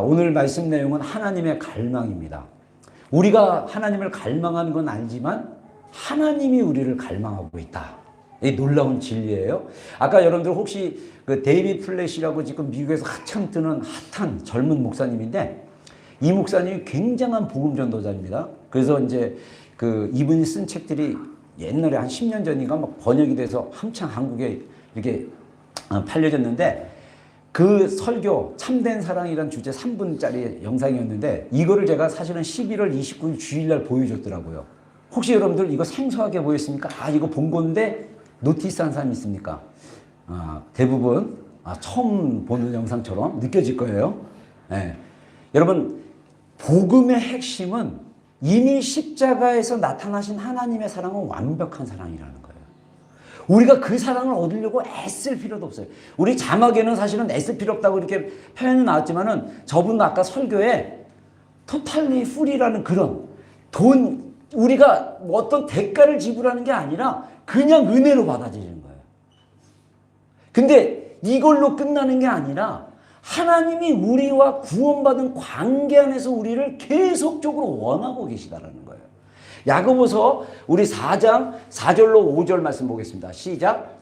오늘 말씀 내용은 하나님의 갈망입니다. 우리가 하나님을 갈망하는 건 알지만 하나님이 우리를 갈망하고 있다. 이 놀라운 진리예요. 아까 여러분들 혹시 그 데이비 플랫이라고 지금 미국에서 한참 뜨는 핫한 젊은 목사님인데, 이 목사님이 굉장한 복음 전도자입니다. 그래서 이제 그 이분이 쓴 책들이 옛날에 한 10년 전인가 막 번역이 돼서 한창 한국에 이렇게 팔려졌는데, 그 설교 참된 사랑이라는 주제 3분짜리 영상이었는데 이거를 제가 사실은 11월 29일 주일날 보여줬더라고요. 혹시 여러분들 이거 생소하게 보였습니까? 아, 이거 본 건데 노티스한 사람이 있습니까? 대부분 처음 보는 영상처럼 느껴질 거예요. 네. 여러분, 복음의 핵심은 이미 십자가에서 나타나신 하나님의 사랑은 완벽한 사랑이라는 거예요. 우리가 그 사랑을 얻으려고 애쓸 필요도 없어요. 우리 자막에는 사실은 애쓸 필요 없다고 이렇게 표현이 나왔지만은, 저분도 아까 설교에 토탈리 프리라는 그런 우리가 어떤 대가를 지불하는 게 아니라 그냥 은혜로 받아들이는 거예요. 근데 이걸로 끝나는 게 아니라 하나님이 우리와 구원받은 관계 안에서 우리를 계속적으로 원하고 계시다라는 거예요. 야고보서 우리 4장 4절로 5절 말씀 보겠습니다. 시작.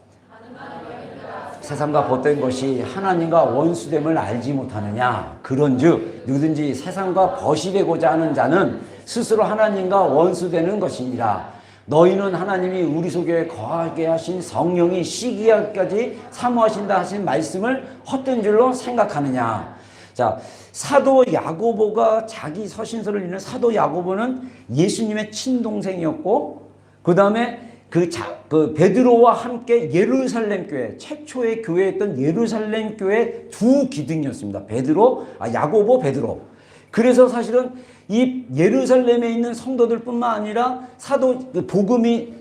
세상과 벗된 것이 하나님과 원수됨을 알지 못하느냐. 그런즉 누구든지 세상과 벗이 되고자 하는 자는 스스로 하나님과 원수되는 것이니라. 너희는 하나님이 우리 속에 거하게 하신 성령이 시기하기까지 사모하신다 하신 말씀을 헛된 줄로 생각하느냐. 자, 사도 야고보가 자기 서신서를 읽는 사도 야고보는 예수님의 친동생이었고, 그 다음에 그 베드로와 함께 예루살렘 교회, 최초의 교회였던 예루살렘 교회 두 기둥이었습니다. 야고보, 베드로. 그래서 사실은 이 예루살렘에 있는 성도들뿐만 아니라 복음이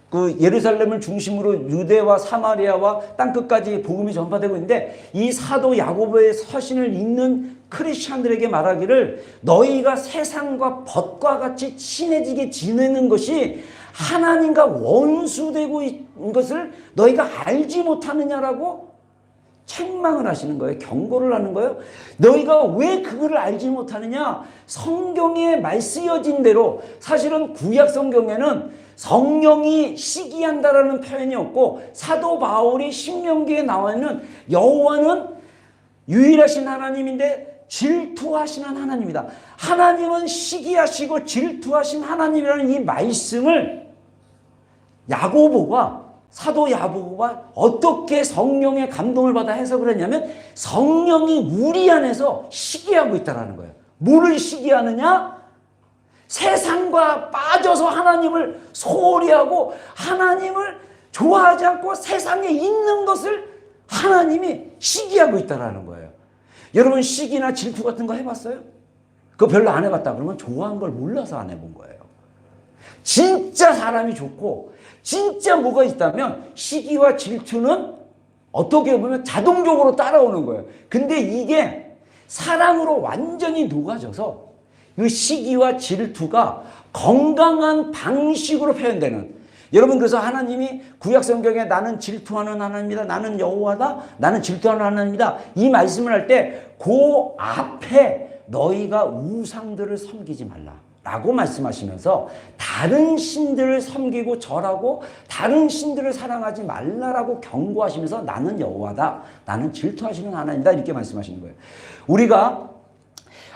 그 예루살렘을 중심으로 유대와 사마리아와 땅끝까지 복음이 전파되고 있는데, 이 사도 야고보의 서신을 읽는 크리스찬들에게 말하기를, 너희가 세상과 벗과 같이 친해지게 지내는 것이 하나님과 원수되고 있는 것을 너희가 알지 못하느냐라고 책망을 하시는 거예요. 경고를 하는 거예요. 너희가 왜 그거를 알지 못하느냐? 성경에 쓰여진 대로, 사실은 구약 성경에는 성령이 시기한다라는 표현이 없고, 사도 바울이 신명기에 나와 있는 여호와는 유일하신 하나님인데 질투하시는 하나님이다. 하나님은 시기하시고 질투하신 하나님이라는 이 말씀을 사도 야고보가 어떻게 성령의 감동을 받아 해석을 했냐면, 성령이 우리 안에서 시기하고 있다는 거예요. 뭐를 시기하느냐? 세상과 빠져서 하나님을 소홀히 하고 하나님을 좋아하지 않고 세상에 있는 것을 하나님이 시기하고 있다는 거예요. 여러분, 시기나 질투 같은 거 해봤어요? 그거 별로 안 해봤다 그러면 좋아한 걸 몰라서 안 해본 거예요. 진짜 사람이 좋고 진짜 뭐가 있다면 시기와 질투는 어떻게 보면 자동적으로 따라오는 거예요. 근데 이게 사랑으로 완전히 녹아져서 그 시기와 질투가 건강한 방식으로 표현되는, 여러분, 그래서 하나님이 구약 성경에 나는 질투하는 하나님이다, 나는 여호와다, 나는 질투하는 하나님이다, 이 말씀을 할 때 그 앞에 너희가 우상들을 섬기지 말라 라고 말씀하시면서 다른 신들을 섬기고 절하고 다른 신들을 사랑하지 말라라고 경고하시면서 나는 여호와다, 나는 질투하시는 하나님이다, 이렇게 말씀하시는 거예요. 우리가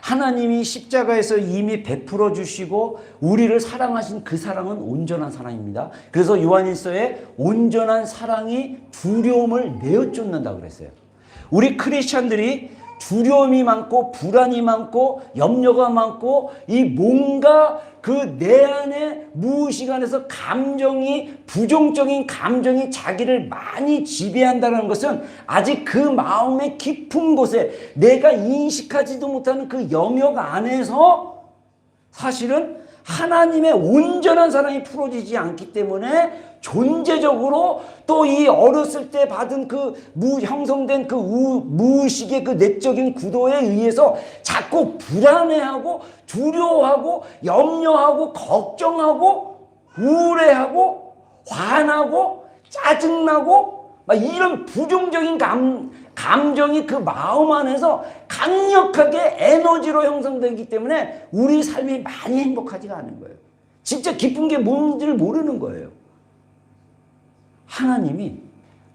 하나님이 십자가에서 이미 베풀어 주시고 우리를 사랑하신 그 사랑은 온전한 사랑입니다. 그래서 요한일서에 온전한 사랑이 두려움을 내어쫓는다고 그랬어요. 우리 크리스찬들이 두려움이 많고 불안이 많고 염려가 많고 이 뭔가 그 내 안에 무의식안에서 감정이, 부정적인 감정이 자기를 많이 지배한다는 것은 아직 그 마음의 깊은 곳에 내가 인식하지도 못하는 그 영역 안에서 사실은 하나님의 온전한 사랑이 풀어지지 않기 때문에 존재적으로 또 이 어렸을 때 받은 그 형성된 그 무의식의 그 내적인 구도에 의해서 자꾸 불안해하고 두려워하고 염려하고 걱정하고 우울해하고 화나고 짜증나고 막 이런 부정적인 감정이 그 마음 안에서 강력하게 에너지로 형성되기 때문에 우리 삶이 많이 행복하지가 않은 거예요. 진짜 기쁜 게 뭔지를 모르는 거예요. 하나님이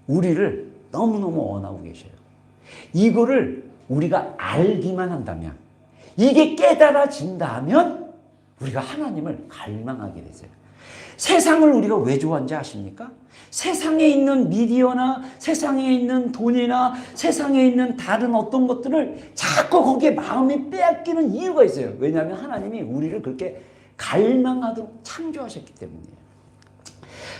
우리를 너무너무 원하고 계셔요. 이거를 우리가 알기만 한다면, 이게 깨달아진다면 우리가 하나님을 갈망하게 되세요. 세상을 우리가 왜 좋아하는지 아십니까? 세상에 있는 미디어나 세상에 있는 돈이나 세상에 있는 다른 어떤 것들을 자꾸 거기에 마음이 빼앗기는 이유가 있어요. 왜냐하면 하나님이 우리를 그렇게 갈망하도록 창조하셨기 때문이에요.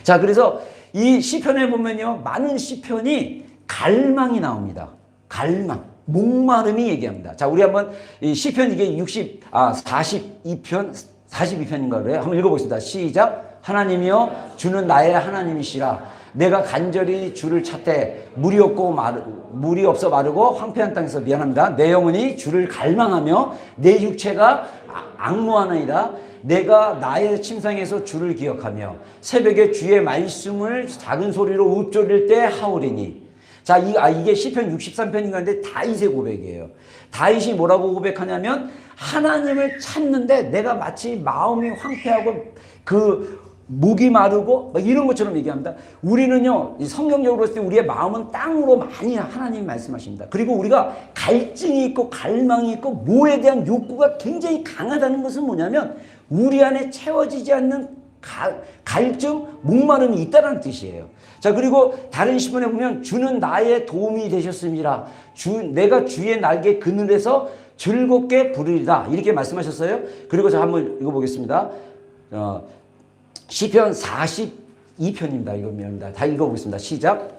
자, 그래서 이 시편에 보면요, 많은 시편이 갈망이 나옵니다. 갈망, 목마름이 얘기합니다. 자, 우리 한번 이 시편 이게 42편인가 그래요? 한번 읽어보겠습니다. 시작. 하나님이여, 주는 나의 하나님이시라. 내가 간절히 주를 찾되 물이 없어 마르고 황폐한 땅에서, 미안합니다, 내 영혼이 주를 갈망하며 내 육체가 앙무하나이다. 내가 나의 침상에서 주를 기억하며 새벽에 주의 말씀을 작은 소리로 읊조릴 때 하오리니. 자, 이게 시편 63편인가인데 다윗의 고백이에요. 다윗이 뭐라고 고백하냐면, 하나님을 찾는데 내가 마치 마음이 황폐하고 목이 마르고 막 이런 것처럼 얘기합니다. 우리는요, 성경적으로 봤을 때 우리의 마음은 땅으로 많이 하나님이 말씀하십니다. 그리고 우리가 갈증이 있고 갈망이 있고 뭐에 대한 욕구가 굉장히 강하다는 것은 뭐냐면, 우리 안에 채워지지 않는 갈증, 목마름이 있다는 뜻이에요. 자, 그리고 다른 시편에 보면 주는 나의 도움이 되셨습니다. 내가 주의 날개 그늘에서 즐겁게 부르리다, 이렇게 말씀하셨어요. 그리고 저 한번 읽어보겠습니다. 시편 42편입니다. 이겁니다. 다 읽어보겠습니다. 시작.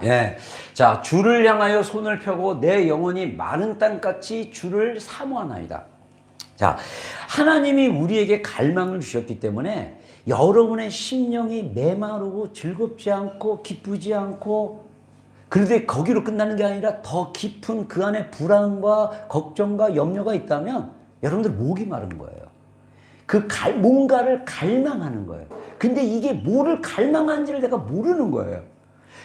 예. 자, 주를 향하여 손을 펴고 내 영혼이 마른 땅같이 주를 사모하나이다. 자, 하나님이 우리에게 갈망을 주셨기 때문에 여러분의 심령이 메마르고 즐겁지 않고 기쁘지 않고, 그런데 거기로 끝나는 게 아니라 더 깊은 그 안에 불안과 걱정과 염려가 있다면 여러분들 목이 마른 거예요. 뭔가를 갈망하는 거예요. 근데 이게 뭐를 갈망하는지를 내가 모르는 거예요.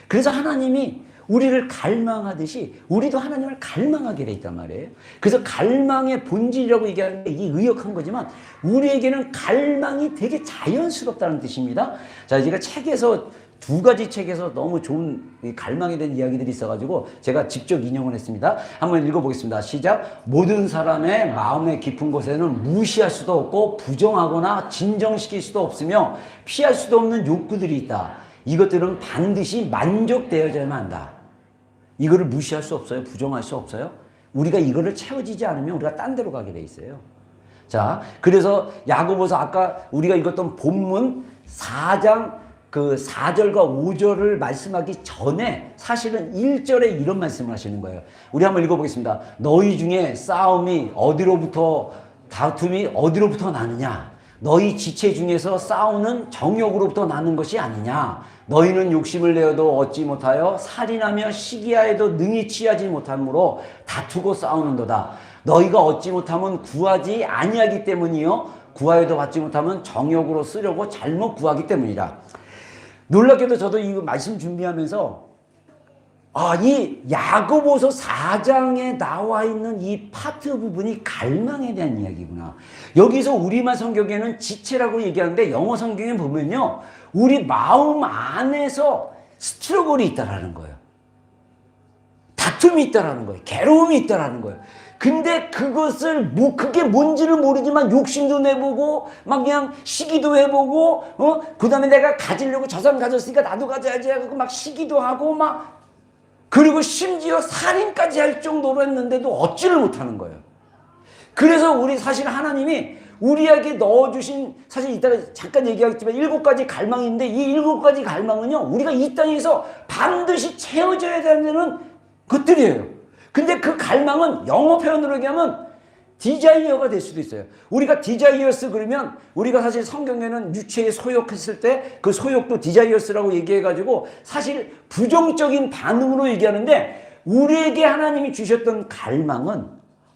그래서 하나님이 우리를 갈망하듯이 우리도 하나님을 갈망하게 돼 있단 말이에요. 그래서 갈망의 본질이라고 얘기하는 게 이게 의역한 거지만, 우리에게는 갈망이 되게 자연스럽다는 뜻입니다. 자, 제가 두 가지 책에서 너무 좋은 갈망에 대한 이야기들이 있어가지고 제가 직접 인용을 했습니다. 한번 읽어보겠습니다. 시작. 모든 사람의 마음의 깊은 곳에는 무시할 수도 없고 부정하거나 진정시킬 수도 없으며 피할 수도 없는 욕구들이 있다. 이것들은 반드시 만족되어야만 한다. 이거를 무시할 수 없어요. 부정할 수 없어요. 우리가 이거를 채워지지 않으면 우리가 딴 데로 가게 돼 있어요. 자, 그래서 야고보서 아까 우리가 읽었던 본문 4장 4절과 5절을 말씀하기 전에 사실은 1절에 이런 말씀을 하시는 거예요. 우리 한번 읽어보겠습니다. 너희 중에 다툼이 어디로부터 나느냐? 너희 지체 중에서 싸우는 정욕으로부터 나는 것이 아니냐? 너희는 욕심을 내어도 얻지 못하여 살인하며 시기하여도 능히 취하지 못하므로 다투고 싸우는도다. 너희가 얻지 못하면 구하지 아니하기 때문이요, 구하여도 받지 못하면 정욕으로 쓰려고 잘못 구하기 때문이다. 놀랍게도 저도 이 말씀 준비하면서 이 야고보서 4장에 나와 있는 이 파트 부분이 갈망에 대한 이야기구나. 여기서 우리말 성경에는 지체라고 얘기하는데 영어 성경에 보면요, 우리 마음 안에서 스트러글이 있다라는 거예요. 다툼이 있다라는 거예요. 괴로움이 있다라는 거예요. 근데 그게 뭔지를 모르지만 욕심도 내보고, 막 그냥 시기도 해보고, 그 다음에 내가 가지려고 저 사람 가졌으니까 나도 가져야지 하고 막 시기도 하고 그리고 심지어 살인까지 할 정도로 했는데도 얻지를 못하는 거예요. 그래서 사실 하나님이 우리에게 넣어주신, 사실 이따가 잠깐 얘기하겠지만 7가지 갈망인데, 이 7가지 갈망은요, 우리가 이 땅에서 반드시 채워져야 되는 것들이에요. 근데 그 갈망은 영어 표현으로 얘기하면 디자이어가 될 수도 있어요. 우리가 디자이어스 그러면, 우리가 사실 성경에는 유체에 소욕했을 때 그 소욕도 디자이어스라고 얘기해가지고 사실 부정적인 반응으로 얘기하는데, 우리에게 하나님이 주셨던 갈망은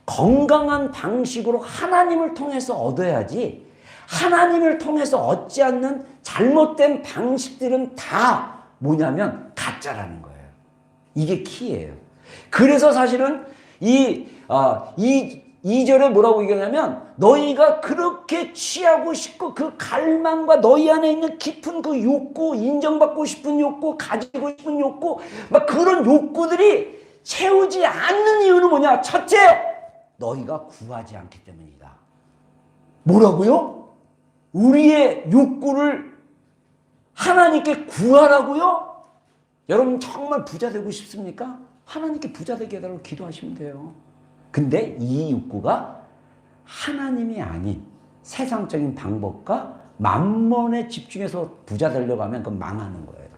건강한 방식으로 하나님을 통해서 얻어야지, 하나님을 통해서 얻지 않는 잘못된 방식들은 다 뭐냐면 가짜라는 거예요. 이게 키예요. 그래서 사실은 이 2절에 뭐라고 얘기하냐면, 너희가 그렇게 취하고 싶고 그 갈망과 너희 안에 있는 깊은 그 욕구, 인정받고 싶은 욕구, 가지고 싶은 욕구, 막 그런 욕구들이 채우지 않는 이유는 뭐냐? 첫째, 너희가 구하지 않기 때문이다. 뭐라고요? 우리의 욕구를 하나님께 구하라고요? 여러분 정말 부자 되고 싶습니까? 하나님께 부자 되게 해달라고 기도하시면 돼요. 근데 이 욕구가 하나님이 아닌 세상적인 방법과 만몬에 집중해서 부자 되려고 하면 그건 망하는 거예요.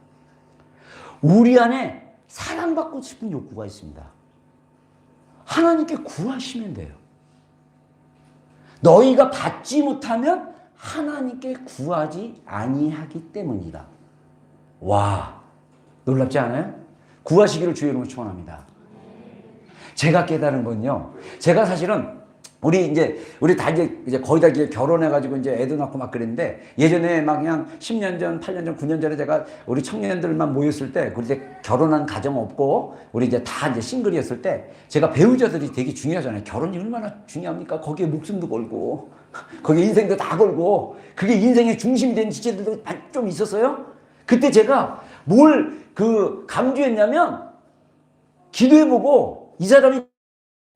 우리 안에 사랑받고 싶은 욕구가 있습니다. 하나님께 구하시면 돼요. 너희가 받지 못하면 하나님께 구하지 아니하기 때문이다. 와, 놀랍지 않아요? 구하시기를 주의 이름으로 축원합니다. 제가 깨달은 건요, 제가 사실은 우리 다 이제 거의 다 결혼해가지고 이제 애도 낳고 막 그랬는데, 예전에 막 그냥 10년 전, 8년 전, 9년 전에 제가 우리 청년들만 모였을 때, 그때 결혼한 가정 없고, 우리 이제 다 이제 싱글이었을 때, 제가 배우자들이 되게 중요하잖아요. 결혼이 얼마나 중요합니까? 거기에 목숨도 걸고, 거기에 인생도 다 걸고, 그게 인생의 중심이 된 지체들도 좀 있었어요. 그때 제가 뭘 강조했냐면, 기도해보고, 이 사람이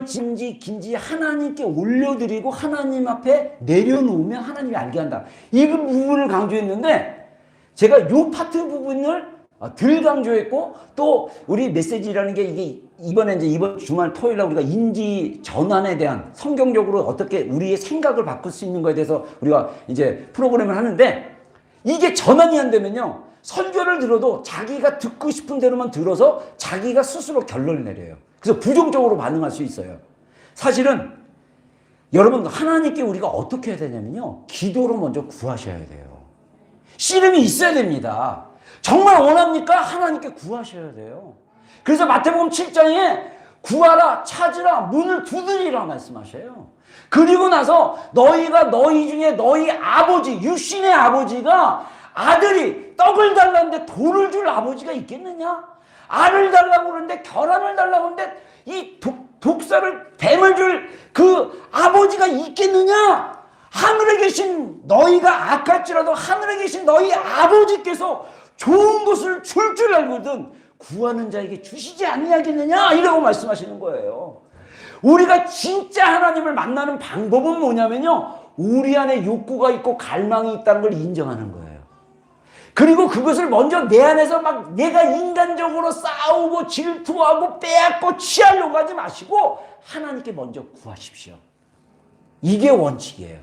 긴지 하나님께 올려드리고 하나님 앞에 내려놓으면 하나님이 알게 한다. 이 부분을 강조했는데, 제가 요 파트 부분을 덜 강조했고, 또 우리 메시지라는 게 이게 이번 주말 토요일 날 우리가 인지 전환에 대한 성경적으로 어떻게 우리의 생각을 바꿀 수 있는 거에 대해서 우리가 이제 프로그램을 하는데, 이게 전환이 안 되면요, 설교를 들어도 자기가 듣고 싶은 대로만 들어서 자기가 스스로 결론을 내려요. 그래서 부정적으로 반응할 수 있어요. 사실은 여러분, 하나님께 우리가 어떻게 해야 되냐면요, 기도로 먼저 구하셔야 돼요. 씨름이 있어야 됩니다. 정말 원합니까? 하나님께 구하셔야 돼요. 그래서 마태복음 7장에 구하라, 찾으라, 문을 두드리라 말씀하셔요. 그리고 나서 너희가 너희 중에 너희 아버지, 육신의 아버지가 아들이 떡을 달라는데 돌을 줄 아버지가 있겠느냐? 알을 달라고 그러는데 계란을 달라고 하는데 이 독사를, 뱀을 줄 그 아버지가 있겠느냐? 하늘에 계신 너희가 악할지라도 하늘에 계신 너희 아버지께서 좋은 것을 줄 알거든 구하는 자에게 주시지 아니하겠느냐? 이라고 말씀하시는 거예요. 우리가 진짜 하나님을 만나는 방법은 뭐냐면요, 우리 안에 욕구가 있고 갈망이 있다는 걸 인정하는 거예요. 그리고 그것을 먼저 내 안에서 막 내가 인간적으로 싸우고 질투하고 빼앗고 취하려고 하지 마시고 하나님께 먼저 구하십시오. 이게 원칙이에요.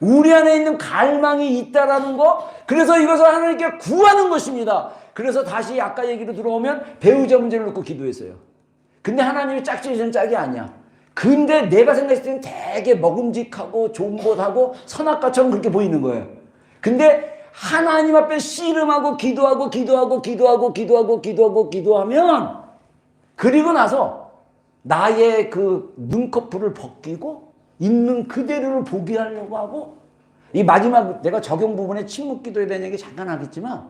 우리 안에 있는 갈망이 있다라는 거, 그래서 이것을 하나님께 구하는 것입니다. 그래서 다시 아까 얘기로 들어오면 배우자 문제를 놓고 기도했어요. 근데 하나님이 짝지어진 짝이 아니야. 근데 내가 생각했을 때는 되게 먹음직하고 좋은 것하고 선악과처럼 그렇게 보이는 거예요. 근데 하나님 앞에 씨름하고 기도하면, 그리고 나서 나의 그 눈꺼풀을 벗기고 있는 그대로를 보게 하려고 하고, 이 마지막 내가 적용 부분에 침묵 기도에 대한 얘기 잠깐 하겠지만,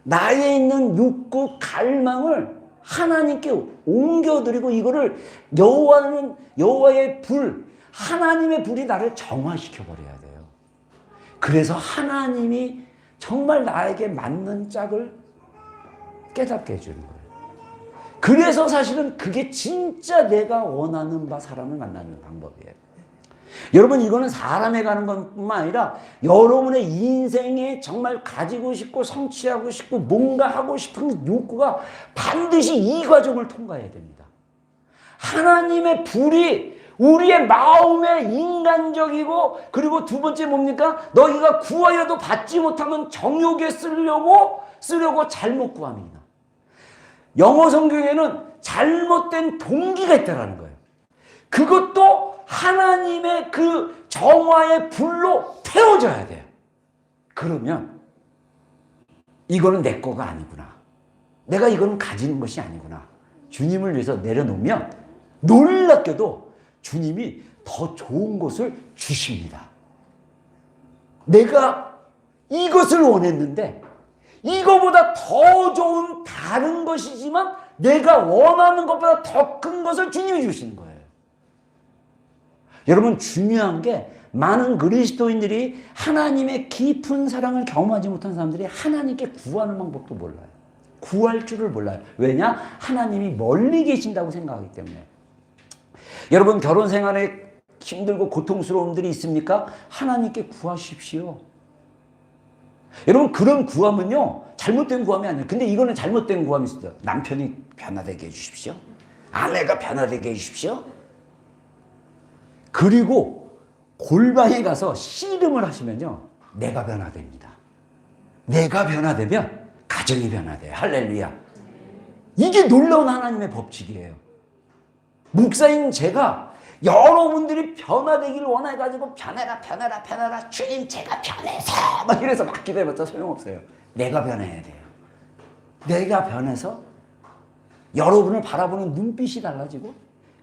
나에 있는 욕구, 갈망을 하나님께 옮겨드리고 이거를 여호와의 불, 하나님의 불이 나를 정화시켜버려야 돼요. 그래서 하나님이 정말 나에게 맞는 짝을 깨닫게 해주는 거예요. 그래서 사실은 그게 진짜 내가 원하는 바 사람을 만나는 방법이에요. 여러분, 이거는 사람에 가는 것뿐만 아니라 여러분의 인생에 정말 가지고 싶고 성취하고 싶고 뭔가 하고 싶은 욕구가 반드시 이 과정을 통과해야 됩니다. 하나님의 불이 우리의 마음에 인간적이고, 그리고 두 번째 뭡니까? 너희가 구하여도 받지 못하면 정욕에 쓰려고 잘못 구함이다. 영어 성경에는 잘못된 동기가 있다는 거예요. 그것도 하나님의 그 정화의 불로 태워져야 돼요. 그러면 이거는 내 거가 아니구나. 내가 이거는 가지는 것이 아니구나. 주님을 위해서 내려놓으면 놀랍게도 주님이 더 좋은 것을 주십니다. 내가 이것을 원했는데 이거보다 더 좋은 다른 것이지만 내가 원하는 것보다 더 큰 것을 주님이 주시는 거예요. 여러분, 중요한 게 많은 그리스도인들이 하나님의 깊은 사랑을 경험하지 못한 사람들이 하나님께 구하는 방법도 몰라요. 구할 줄을 몰라요. 왜냐? 하나님이 멀리 계신다고 생각하기 때문에. 여러분, 결혼 생활에 힘들고 고통스러운 일이 있습니까? 하나님께 구하십시오. 여러분, 그런 구함은요, 잘못된 구함이 아니에요. 근데 이거는 잘못된 구함이 있어요. 남편이 변화되게 해주십시오. 아내가 변화되게 해주십시오. 그리고 골방에 가서 씨름을 하시면요, 내가 변화됩니다. 내가 변화되면 가정이 변화돼요. 할렐루야. 이게 놀라운 하나님의 법칙이에요. 목사인 제가 여러분들이 변화되기를 원해가지고 변해라 주님 제가 변해서 막 이래서 막 기도해봤자 소용없어요. 내가 변해야 돼요. 내가 변해서 여러분을 바라보는 눈빛이 달라지고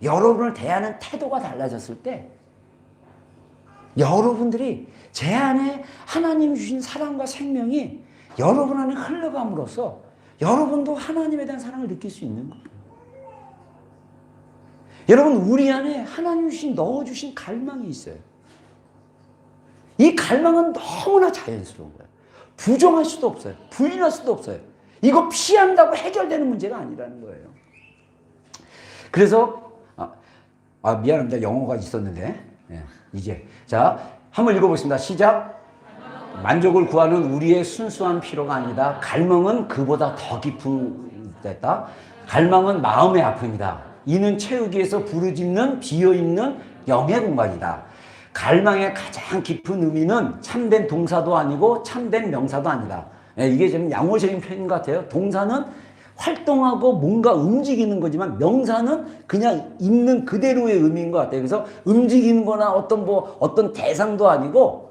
여러분을 대하는 태도가 달라졌을 때 여러분들이 제 안에 하나님 주신 사랑과 생명이 여러분 안에 흘러감으로써 여러분도 하나님에 대한 사랑을 느낄 수 있는 거예요. 여러분, 우리 안에 하나님 주신 넣어주신 갈망이 있어요. 이 갈망은 너무나 자연스러운 거예요. 부정할 수도 없어요. 부인할 수도 없어요. 이거 피한다고 해결되는 문제가 아니라는 거예요. 그래서 미안합니다. 영어가 있었는데 이제 자, 한번 읽어보겠습니다. 시작. 만족을 구하는 우리의 순수한 필요가 아니다. 갈망은 그보다 더 깊은 데다. 갈망은 마음의 아픔이다. 이는 채우기 위해서 부르짖는 비어있는 영의 공간이다. 갈망의 가장 깊은 의미는 참된 동사도 아니고 참된 명사도 아니다. 이게 좀 양호적인 표현인 것 같아요. 동사는 활동하고 뭔가 움직이는 거지만 명사는 그냥 있는 그대로의 의미인 것 같아요. 그래서 움직이는 거나 어떤 대상도 아니고,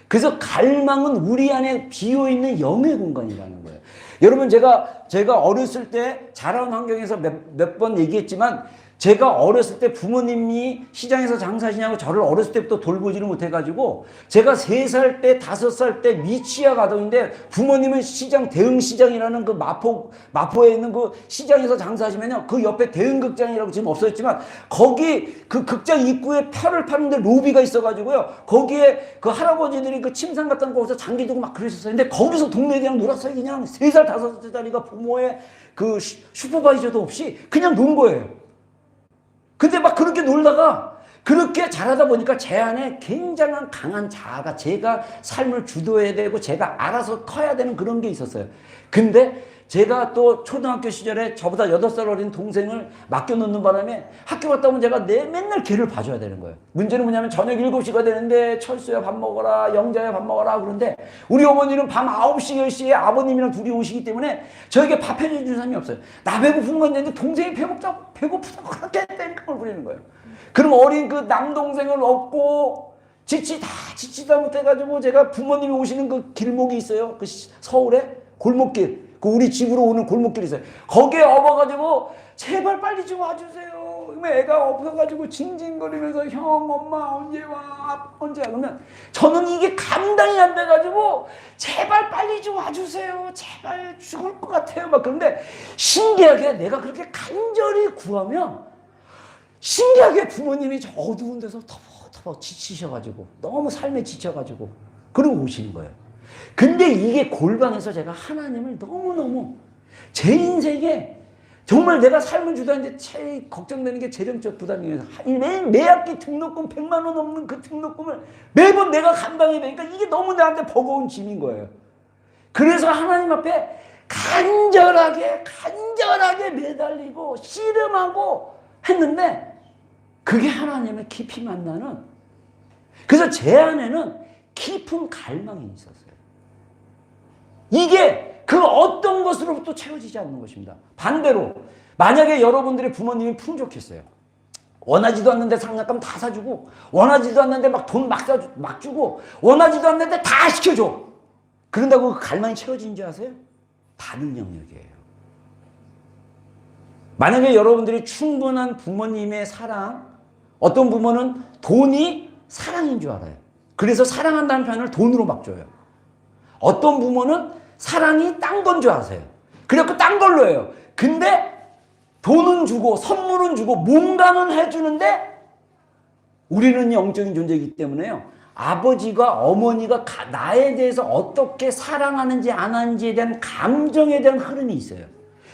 그래서 갈망은 우리 안에 비어있는 영의 공간이라는 거예요. 여러분, 제가 어렸을 때 자라온 환경에서 몇 번 얘기했지만, 제가 어렸을 때 부모님이 시장에서 장사하시냐고 저를 어렸을 때부터 돌보지를 못해가지고, 제가 3살 때, 5살 때 미취학 아동인데, 부모님은 대흥시장이라는 그 마포에 있는 그 시장에서 장사하시면요, 그 옆에 대흥극장이라고 지금 없어졌지만, 거기 그 극장 입구에 표를 파는데 로비가 있어가지고요, 거기에 그 할아버지들이 그 침상 같은 거기서 장기 두고 막 그러셨어요. 근데 거기서 동네 그냥 놀았어요. 그냥 3살, 5살짜리가 부모의 그 슈퍼바이저도 없이 그냥 논 거예요. 근데 막 그렇게 놀다가 그렇게 자라다 보니까 제 안에 굉장한 강한 자아가, 제가 삶을 주도해야 되고 제가 알아서 커야 되는 그런 게 있었어요. 근데 제가 또 초등학교 시절에 저보다 8살 어린 동생을 맡겨놓는 바람에 학교 갔다 오면 제가 맨날 걔를 봐줘야 되는 거예요. 문제는 뭐냐면 저녁 7시가 되는데 철수야 밥 먹어라, 영자야 밥 먹어라 그러는데 우리 어머니는 밤 9시, 10시에 아버님이랑 둘이 오시기 때문에 저에게 밥 해주는 사람이 없어요. 나 배고픈 건 있는데 동생이 배고프다고 그렇게 땡깡을 부리는 거예요. 그럼 어린 그 남동생을 업고 지치다 못해가지고 제가 부모님이 오시는 그 길목이 있어요. 그 서울에 골목길. 그 우리 집으로 오는 골목길이 있어요. 거기에 업어가지고 제발 빨리 좀 와주세요. 애가 없어가지고 징징거리면서 형, 엄마 언제 와? 그러면 저는 이게 감당이 안 돼가지고 제발 빨리 좀 와주세요. 제발 죽을 것 같아요. 막 그런데 신기하게 내가 그렇게 간절히 구하면 신기하게 부모님이 저 어두운 데서 터벅터벅 지치셔가지고 너무 삶에 지쳐가지고 그러고 오시는 거예요. 근데 이게 골방에서 제가 하나님을 너무너무 제 인생에 정말 내가 삶을 주도하는데 제일 걱정되는 게 재정적 부담이에요. 매 학기 등록금 100만 원 넘는 그 등록금을 매번 내가 감당해야 되니까 이게 너무 나한테 버거운 짐인 거예요. 그래서 하나님 앞에 간절하게 매달리고 씨름하고 했는데 그게 하나님을 깊이 만나는, 그래서 제 안에는 깊은 갈망이 있었어요. 이게 그 어떤 것으로부터 채워지지 않는 것입니다. 반대로 만약에 여러분들의 부모님이 풍족했어요. 원하지도 않는데 장난감 다 사주고, 원하지도 않는데 막 돈 막 주고, 원하지도 않는데 다 시켜줘. 그런다고 그 갈망이 채워지는 줄 아세요? 다른 영역이에요. 만약에 여러분들이 충분한 부모님의 사랑, 어떤 부모는 돈이 사랑인 줄 알아요. 그래서 사랑한다는 표현을 돈으로 막 줘요. 어떤 부모는 사랑이 딴 건 줄 아세요. 그래갖고 딴 걸로 해요. 근데 돈은 주고 선물은 주고 뭔가는 해주는데 우리는 영적인 존재이기 때문에요. 아버지가 어머니가 나에 대해서 어떻게 사랑하는지 안 하는지에 대한 감정에 대한 흐름이 있어요.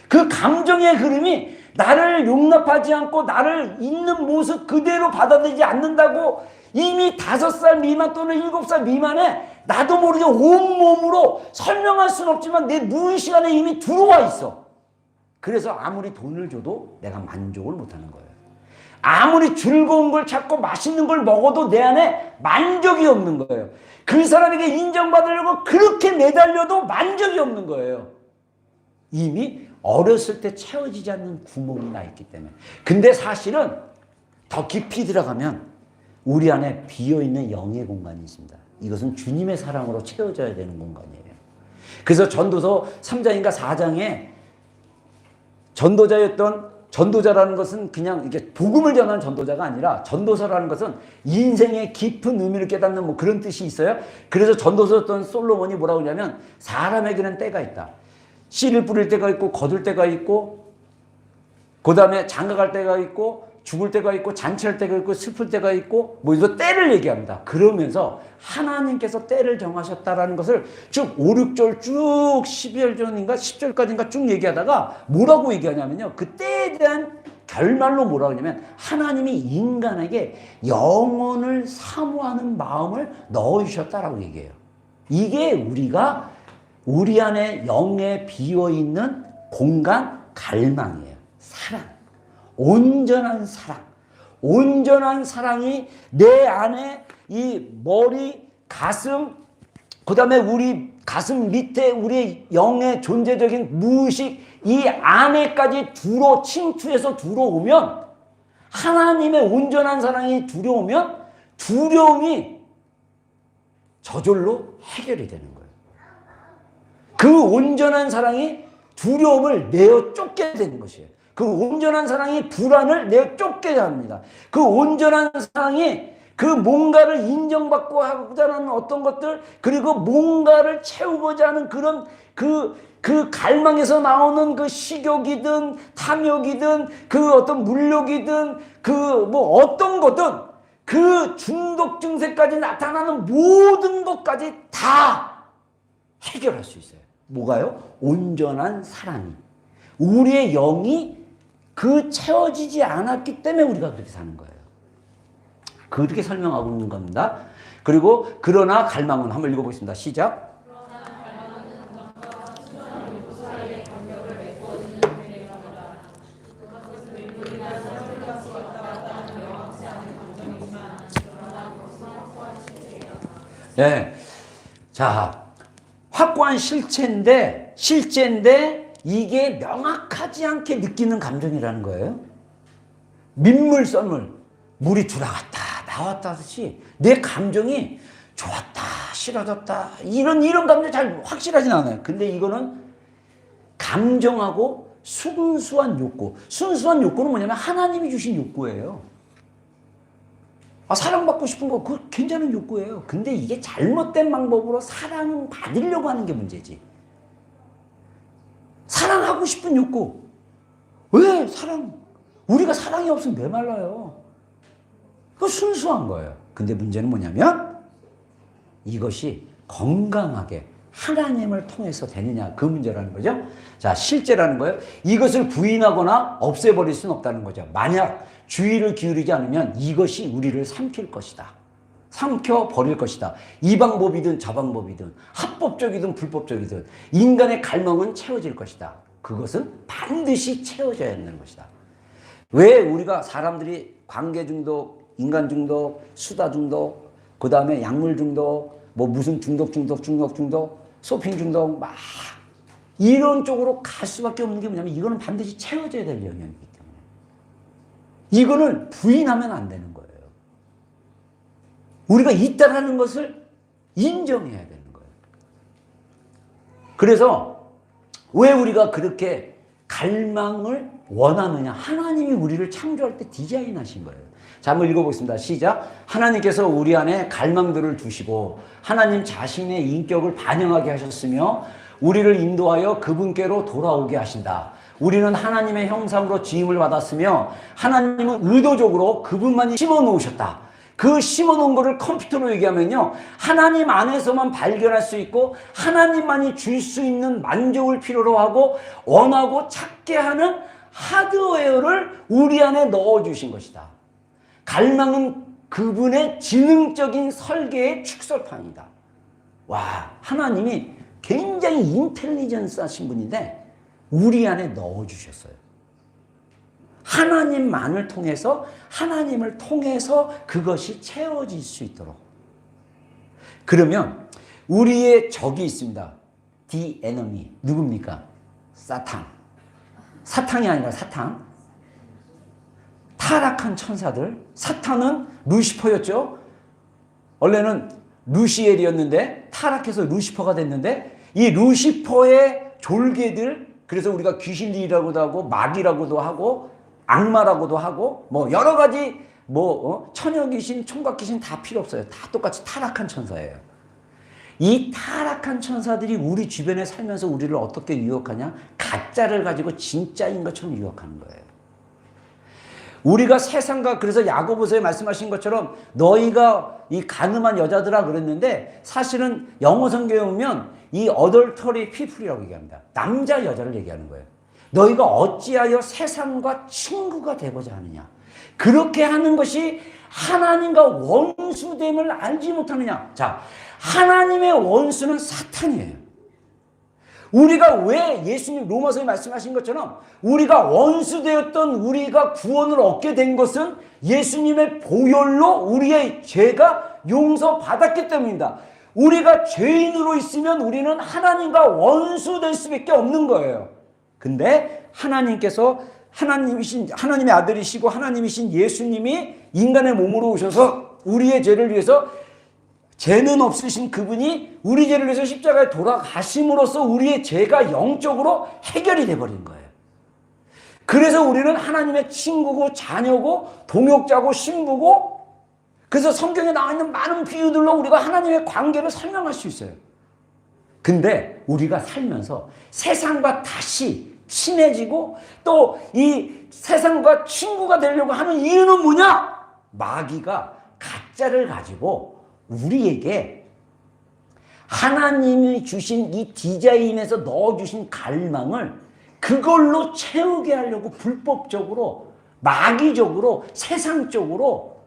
그 감정의 흐름이 나를 용납하지 않고 나를 있는 모습 그대로 받아들이지 않는다고 이미 5살 미만 또는 7살 미만에 나도 모르게 온몸으로 설명할 수는 없지만 내 무의식 안에 이미 들어와 있어. 그래서 아무리 돈을 줘도 내가 만족을 못하는 거예요. 아무리 즐거운 걸 찾고 맛있는 걸 먹어도 내 안에 만족이 없는 거예요. 그 사람에게 인정받으려고 그렇게 매달려도 만족이 없는 거예요. 이미 어렸을 때 채워지지 않는 구멍이 나 있기 때문에. 근데 사실은 더 깊이 들어가면 우리 안에 비어있는 영의 공간이 있습니다. 이것은 주님의 사랑으로 채워져야 되는 공간이에요. 그래서 전도서 3장인가 4장에 전도자라는 것은 그냥 이렇게 복음을 전하는 전도자가 아니라 전도서라는 것은 인생의 깊은 의미를 깨닫는 뭐 그런 뜻이 있어요. 그래서 전도서였던 솔로몬이 뭐라고 하냐면 사람에게는 때가 있다. 씨를 뿌릴 때가 있고 거둘 때가 있고 그 다음에 장가갈 때가 있고 죽을 때가 있고 잔치할 때가 있고 슬플 때가 있고 뭐 이거 때를 얘기합니다. 그러면서 하나님께서 때를 정하셨다라는 것을 쭉 5, 6절 쭉 12절 전인가 10절까지인가 쭉 얘기하다가 뭐라고 얘기하냐면요. 그 때에 대한 결말로 뭐라고 하냐면 하나님이 인간에게 영혼을 사모하는 마음을 넣어주셨다라고 얘기해요. 이게 우리가 우리 안에 영에 비어있는 공간 갈망이에요. 사랑. 온전한 사랑. 온전한 사랑이 내 안에 이 머리, 가슴, 그 다음에 우리 가슴 밑에 우리 영의 존재적인 무의식 이 안에까지 침투해서 들어오면 하나님의 온전한 사랑이 들어오면 두려움이 저절로 해결이 되는 거예요. 그 온전한 사랑이 두려움을 내어 쫓게 되는 것이에요. 그 온전한 사랑이 불안을 내어 쫓게 합니다. 그 온전한 사랑이 그 뭔가를 인정받고 하고자 하는 어떤 것들 그리고 뭔가를 채우고자 하는 그런 그 갈망에서 나오는 그 식욕이든 탐욕이든 그 어떤 물욕이든 그 뭐 어떤 거든 그 중독 증세까지 나타나는 모든 것까지 다 해결할 수 있어요. 뭐가요? 온전한 사랑이. 우리의 영이 그 채워지지 않았기 때문에 우리가 그렇게 사는 거예요. 그렇게 설명하고 있는 겁니다. 그리고 그러나 갈망은 한번 읽어보겠습니다. 시작. 네. 자, 확고한 실체인데 이게 명확하지 않게 느끼는 감정이라는 거예요. 민물 썰물 물이 들어갔다 나왔다 하듯이 내 감정이 좋았다 싫어졌다 이런 감정 잘 확실하진 않아요. 근데 이거는 감정하고 순수한 욕구. 순수한 욕구는 뭐냐면 하나님이 주신 욕구예요. 사랑받고 싶은 거 그거 괜찮은 욕구예요. 근데 이게 잘못된 방법으로 사랑받으려고 하는 게 문제지. 사랑하고 싶은 욕구. 왜 우리가 사랑이 없으면 메말라요. 그거 순수한 거예요. 근데 문제는 뭐냐면 이것이 건강하게 하나님을 통해서 되느냐 그 문제라는 거죠. 자, 실제라는 거예요. 이것을 부인하거나 없애버릴 수는 없다는 거죠. 만약 주의를 기울이지 않으면 이것이 우리를 삼킬 것이다. 삼켜버릴 것이다. 이 방법이든 저 방법이든 합법적이든 불법적이든 인간의 갈망은 채워질 것이다. 그것은 반드시 채워져야 되는 것이다. 왜 우리가 사람들이 관계 중독, 인간 중독, 수다 중독, 그 다음에 약물 중독, 뭐 무슨 중독, 쇼핑 중독 막 이런 쪽으로 갈 수밖에 없는 게 뭐냐면 이거는 반드시 채워져야 될 영역이기 때문에 이거는 부인하면 안 되는 거예요. 우리가 있다라는 것을 인정해야 되는 거예요. 그래서 왜 우리가 그렇게 갈망을 원하느냐? 하나님이 우리를 창조할 때 디자인하신 거예요. 자, 한번 읽어보겠습니다. 시작. 하나님께서 우리 안에 갈망들을 두시고 하나님 자신의 인격을 반영하게 하셨으며 우리를 인도하여 그분께로 돌아오게 하신다. 우리는 하나님의 형상으로 지음을 받았으며 하나님은 의도적으로 그분만이 심어놓으셨다. 그 심어놓은 거를 컴퓨터로 얘기하면요, 하나님 안에서만 발견할 수 있고 하나님만이 줄 수 있는 만족을 필요로 하고 원하고 찾게 하는 하드웨어를 우리 안에 넣어주신 것이다. 갈망은 그분의 지능적인 설계의 축소판이다. 와, 하나님이 굉장히 인텔리전스 하신 분인데 우리 안에 넣어주셨어요. 하나님만을 통해서, 하나님을 통해서 그것이 채워질 수 있도록. 그러면 우리의 적이 있습니다. The enemy. 누굽니까? 사탄. 사탄이 아니라 사탄. 타락한 천사들. 사탄은 루시퍼였죠. 원래는 루시엘이었는데 타락해서 루시퍼가 됐는데 이 루시퍼의 졸개들, 그래서 우리가 귀신들이라고도 하고 마귀라고도 하고 악마라고도 하고 뭐 여러 가지 처녀 귀신, 총각 귀신 다 필요 없어요. 다 똑같이 타락한 천사예요. 이 타락한 천사들이 우리 주변에 살면서 우리를 어떻게 유혹하냐? 가짜를 가지고 진짜인 것처럼 유혹하는 거예요. 우리가 세상과, 그래서 야고보서에 말씀하신 것처럼 너희가 이 가늠한 여자들아 그랬는데 사실은 영어 성경에 보면 이 adultery people이라고 얘기합니다. 남자 여자를 얘기하는 거예요. 너희가 어찌하여 세상과 친구가 되고자 하느냐? 그렇게 하는 것이 하나님과 원수됨을 알지 못하느냐? 자, 하나님의 원수는 사탄이에요. 우리가 왜 예수님 로마서에 말씀하신 것처럼 우리가 원수되었던 우리가 구원을 얻게 된 것은 예수님의 보혈로 우리의 죄가 용서받았기 때문입니다. 우리가 죄인으로 있으면 우리는 하나님과 원수될 수밖에 없는 거예요. 근데 하나님께서 하나님의 아들이시고 하나님이신 예수님이 인간의 몸으로 오셔서 우리의 죄를 위해서, 죄는 없으신 그분이 우리 죄를 위해서 십자가에 돌아가심으로써 우리의 죄가 영적으로 해결이 돼버린 거예요. 그래서 우리는 하나님의 친구고 자녀고 동역자고 신부고, 그래서 성경에 나와 있는 많은 비유들로 우리가 하나님의 관계를 설명할 수 있어요. 근데 우리가 살면서 세상과 다시 친해지고 또 이 세상과 친구가 되려고 하는 이유는 뭐냐? 마귀가 가짜를 가지고 우리에게 하나님이 주신 이 디자인에서 넣어주신 갈망을 그걸로 채우게 하려고 불법적으로, 마귀적으로, 세상적으로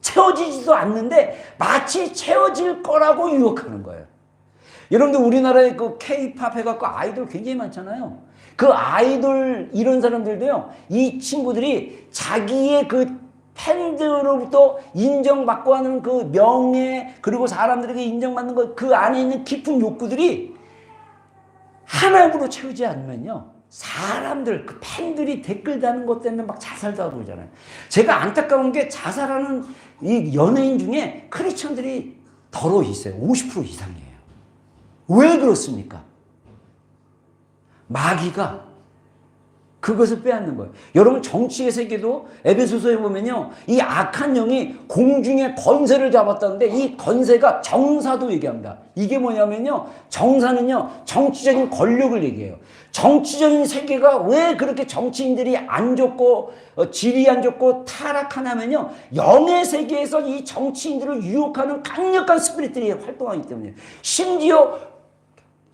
채워지지도 않는데 마치 채워질 거라고 유혹하는 거예요. 여러분들 우리나라에 그 K-팝 해갖고 아이돌 굉장히 많잖아요. 그 아이돌 이런 사람들도요, 이 친구들이 자기의 그 팬들로부터 인정받고 하는 그 명예, 그리고 사람들에게 인정받는 것, 그 안에 있는 깊은 욕구들이 하나님으로 채우지 않으면요, 사람들, 그 팬들이 댓글 다는 것 때문에 막 자살도 하고 그러잖아요. 제가 안타까운 게 자살하는 이 연예인 중에 크리스천들이 더러 있어요. 50% 이상이에요. 왜 그렇습니까? 마귀가 그것을 빼앗는 거예요. 여러분 정치의 세계도 에베소서에 보면요, 이 악한 영이 공중의 권세를 잡았다는데 이 권세가 정사도 얘기합니다. 이게 뭐냐면요, 정사는요 정치적인 권력을 얘기해요. 정치적인 세계가 왜 그렇게 정치인들이 안 좋고 질이 안 좋고 타락하냐면요, 영의 세계에서 이 정치인들을 유혹하는 강력한 스피릿들이 활동하기 때문이에요. 심지어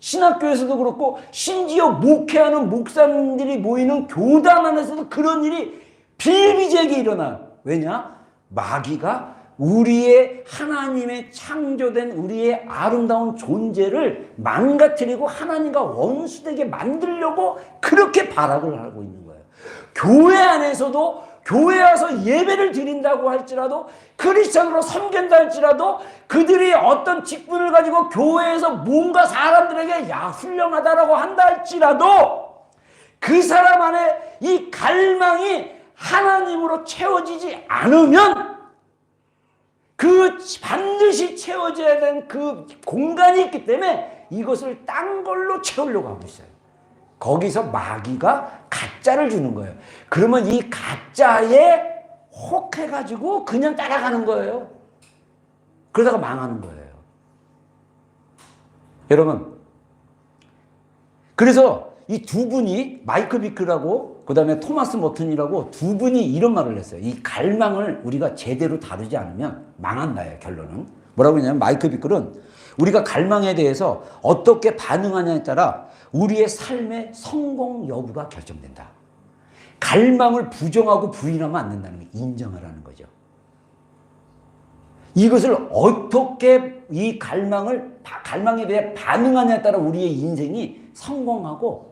신학교에서도 그렇고 심지어 목회하는 목사님들이 모이는 교단 안에서도 그런 일이 비일비재하게 일어나요. 왜냐? 마귀가 우리의 하나님의 창조된 우리의 아름다운 존재를 망가뜨리고 하나님과 원수되게 만들려고 그렇게 발악을 하고 있는 거예요. 교회 안에서도 교회 와서 예배를 드린다고 할지라도, 크리스천으로 섬긴다 할지라도, 그들이 어떤 직분을 가지고 교회에서 뭔가 사람들에게 야 훌륭하다라고 한다 할지라도 그 사람 안에 이 갈망이 하나님으로 채워지지 않으면 그 반드시 채워져야 되는 그 공간이 있기 때문에 이것을 딴 걸로 채우려고 하고 있어요. 거기서 마귀가 가짜를 주는 거예요. 그러면 이 가짜에 혹해가지고 그냥 따라가는 거예요. 그러다가 망하는 거예요. 여러분, 그래서 이 두 분이 마이클 비클하고 그 다음에 토마스 머튼이라고 두 분이 이런 말을 했어요. 이 갈망을 우리가 제대로 다루지 않으면 망한다예요. 결론은 뭐라고 했냐면, 마이클 비클은 우리가 갈망에 대해서 어떻게 반응하냐에 따라 우리의 삶의 성공 여부가 결정된다. 갈망을 부정하고 부인하면 안 된다는 게 인정하라는 거죠. 이것을 어떻게 이 갈망에 대해 반응하냐에 따라 우리의 인생이 성공하고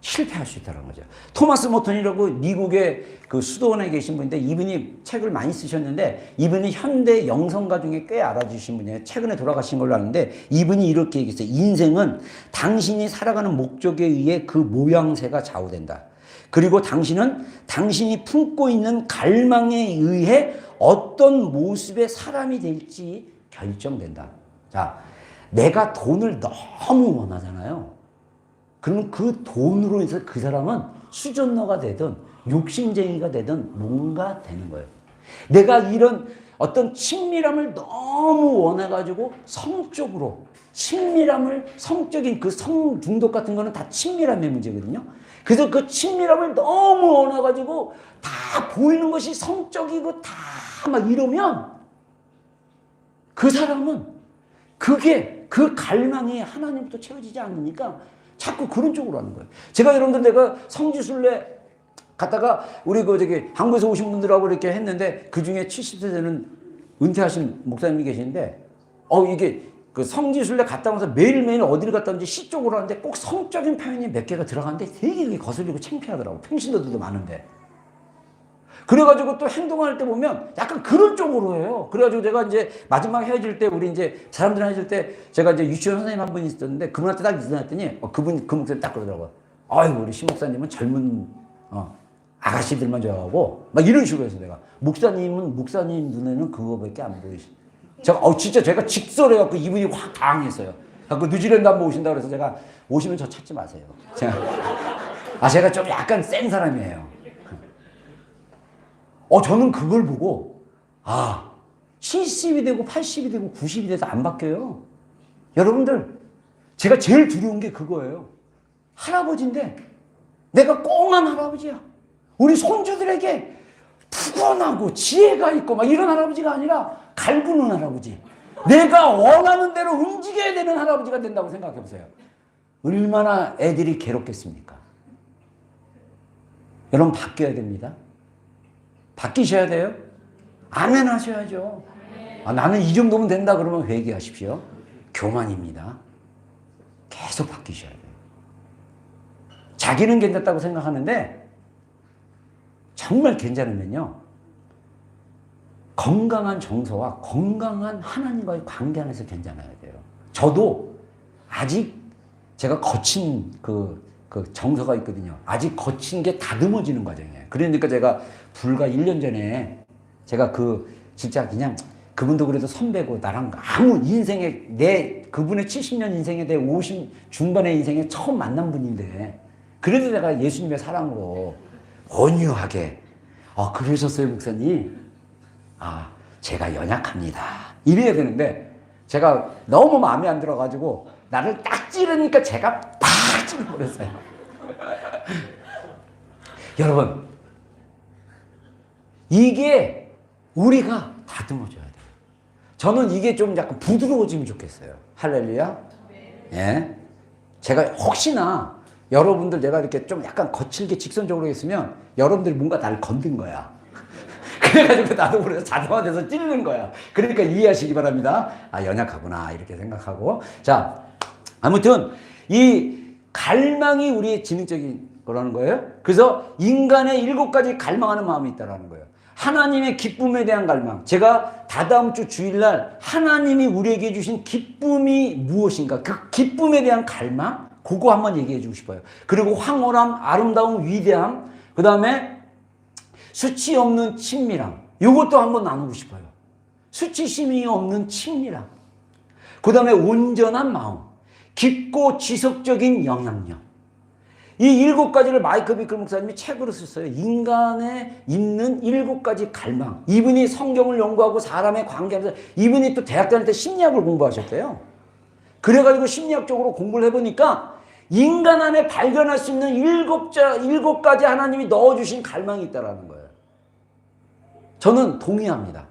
실패할 수 있다는 거죠. 토마스 모턴이라고 미국의 그 수도원에 계신 분인데, 이분이 책을 많이 쓰셨는데, 이분이 현대 영성가 중에 꽤 알아주신 분이에요. 최근에 돌아가신 걸로 아는데, 이분이 이렇게 얘기했어요. 인생은 당신이 살아가는 목적에 의해 그 모양새가 좌우된다. 그리고 당신은 당신이 품고 있는 갈망에 의해 어떤 모습의 사람이 될지 결정된다. 자, 내가 돈을 너무 원하잖아요. 그러면 그 돈으로 해서 그 사람은 수전너가 되든 욕심쟁이가 되든 뭔가 되는 거예요. 내가 이런 어떤 친밀함을 너무 원해가지고 성적으로 성적인 그 성 중독 같은 거는 다 친밀함의 문제거든요. 그래서 그 친밀함을 너무 원해가지고 다 보이는 것이 성적이고 다 막 이러면 그 사람은 그게 그 갈망이 하나님부터 채워지지 않으니까 자꾸 그런 쪽으로 하는 거예요. 제가 여러분들, 내가 성지순례 갔다가 우리 한국에서 오신 분들하고 이렇게 했는데, 그 중에 70세 되는 은퇴하신 목사님이 계시는데, 이게 그 성지순례 갔다 오면서 매일매일 어디를 갔다 오는지 시 쪽으로 하는데 꼭 성적인 표현이 몇 개가 들어가는데 되게 거슬리고 창피하더라고. 평신도들도 많은데. 그래가지고 또 행동할 때 보면 약간 그런 쪽으로 해요. 그래가지고 제가 이제 마지막 헤어질 때, 우리 이제 사람들 헤어질 때, 제가 이제 유치원 선생님 한 분이 있었는데, 그분한테 딱 인사했더니, 그 목사님 딱 그러더라고요. 아이고, 우리 신 목사님은 젊은, 아가씨들만 좋아하고, 막 이런 식으로 해서 내가, 목사님 눈에는 그거밖에 안 보이시. 제가, 진짜 제가 직설해갖고 이분이 확 당황했어요. 그 뉴질랜드 한번 오신다 그래서 제가, 오시면 저 찾지 마세요. 제가 좀 약간 센 사람이에요. 저는 그걸 보고, 70이 되고 80이 되고 90이 돼서 안 바뀌어요. 여러분들, 제가 제일 두려운 게 그거예요. 할아버지인데 내가 꽁한 할아버지야. 우리 손주들에게 푸근하고 지혜가 있고 막 이런 할아버지가 아니라 갈구는 할아버지. 내가 원하는 대로 움직여야 되는 할아버지가 된다고 생각해 보세요. 얼마나 애들이 괴롭겠습니까? 여러분, 바뀌어야 됩니다. 바뀌셔야 돼요. 아멘 하셔야죠. 나는 이 정도면 된다 그러면 회개하십시오. 교만입니다. 계속 바뀌셔야 돼요. 자기는 괜찮다고 생각하는데 정말 괜찮으면요, 건강한 정서와 건강한 하나님과의 관계 안에서 괜찮아야 돼요. 저도 아직 제가 거친 그 정서가 있거든요. 아직 거친 게 다듬어지는 과정이에요. 그러니까 제가 불과 1년 전에 제가 진짜 그냥, 그분도 그래도 선배고 나랑 아무 인생에 그분의 70년 인생에 내 50 중반의 인생에 처음 만난 분인데, 그래도 내가 예수님의 사랑으로 온유하게, 그러셨어요 목사님? 제가 연약합니다. 이래야 되는데, 제가 너무 마음에 안 들어가지고 나를 딱 찌르니까 제가 팍 찌르버렸어요. 여러분, 이게 우리가 다듬어줘야 돼요. 저는 이게 좀 약간 부드러워지면 좋겠어요. 할렐루야. 예. 제가 혹시나 여러분들, 내가 이렇게 좀 약간 거칠게 직선적으로 했으면 여러분들이 뭔가 나를 건든 거야. 그래가지고 나도 그래서 자동화돼서 찌르는 거야. 그러니까 이해하시기 바랍니다. 연약하구나 이렇게 생각하고. 자, 아무튼 이 갈망이 우리의 지능적인 거라는 거예요. 그래서 인간의 7가지 갈망하는 마음이 있다는 거예요. 하나님의 기쁨에 대한 갈망. 제가 다다음 주 주일날 하나님이 우리에게 주신 기쁨이 무엇인가, 그 기쁨에 대한 갈망, 그거 한번 얘기해 주고 싶어요. 그리고 황홀함, 아름다움, 위대함, 그 다음에 수치 없는 친밀함, 이것도 한번 나누고 싶어요. 수치심이 없는 친밀함, 그 다음에 온전한 마음, 깊고 지속적인 영향력, 이 7가지를 마이클 비클 목사님이 책으로 썼어요. 인간에 있는 7가지 갈망. 이분이 성경을 연구하고 사람의 관계하면서 이분이 또 대학 다닐 때 심리학을 공부하셨대요. 그래가지고 심리학적으로 공부를 해보니까 인간 안에 발견할 수 있는 7가지 하나님이 넣어주신 갈망이 있다는 거예요. 저는 동의합니다.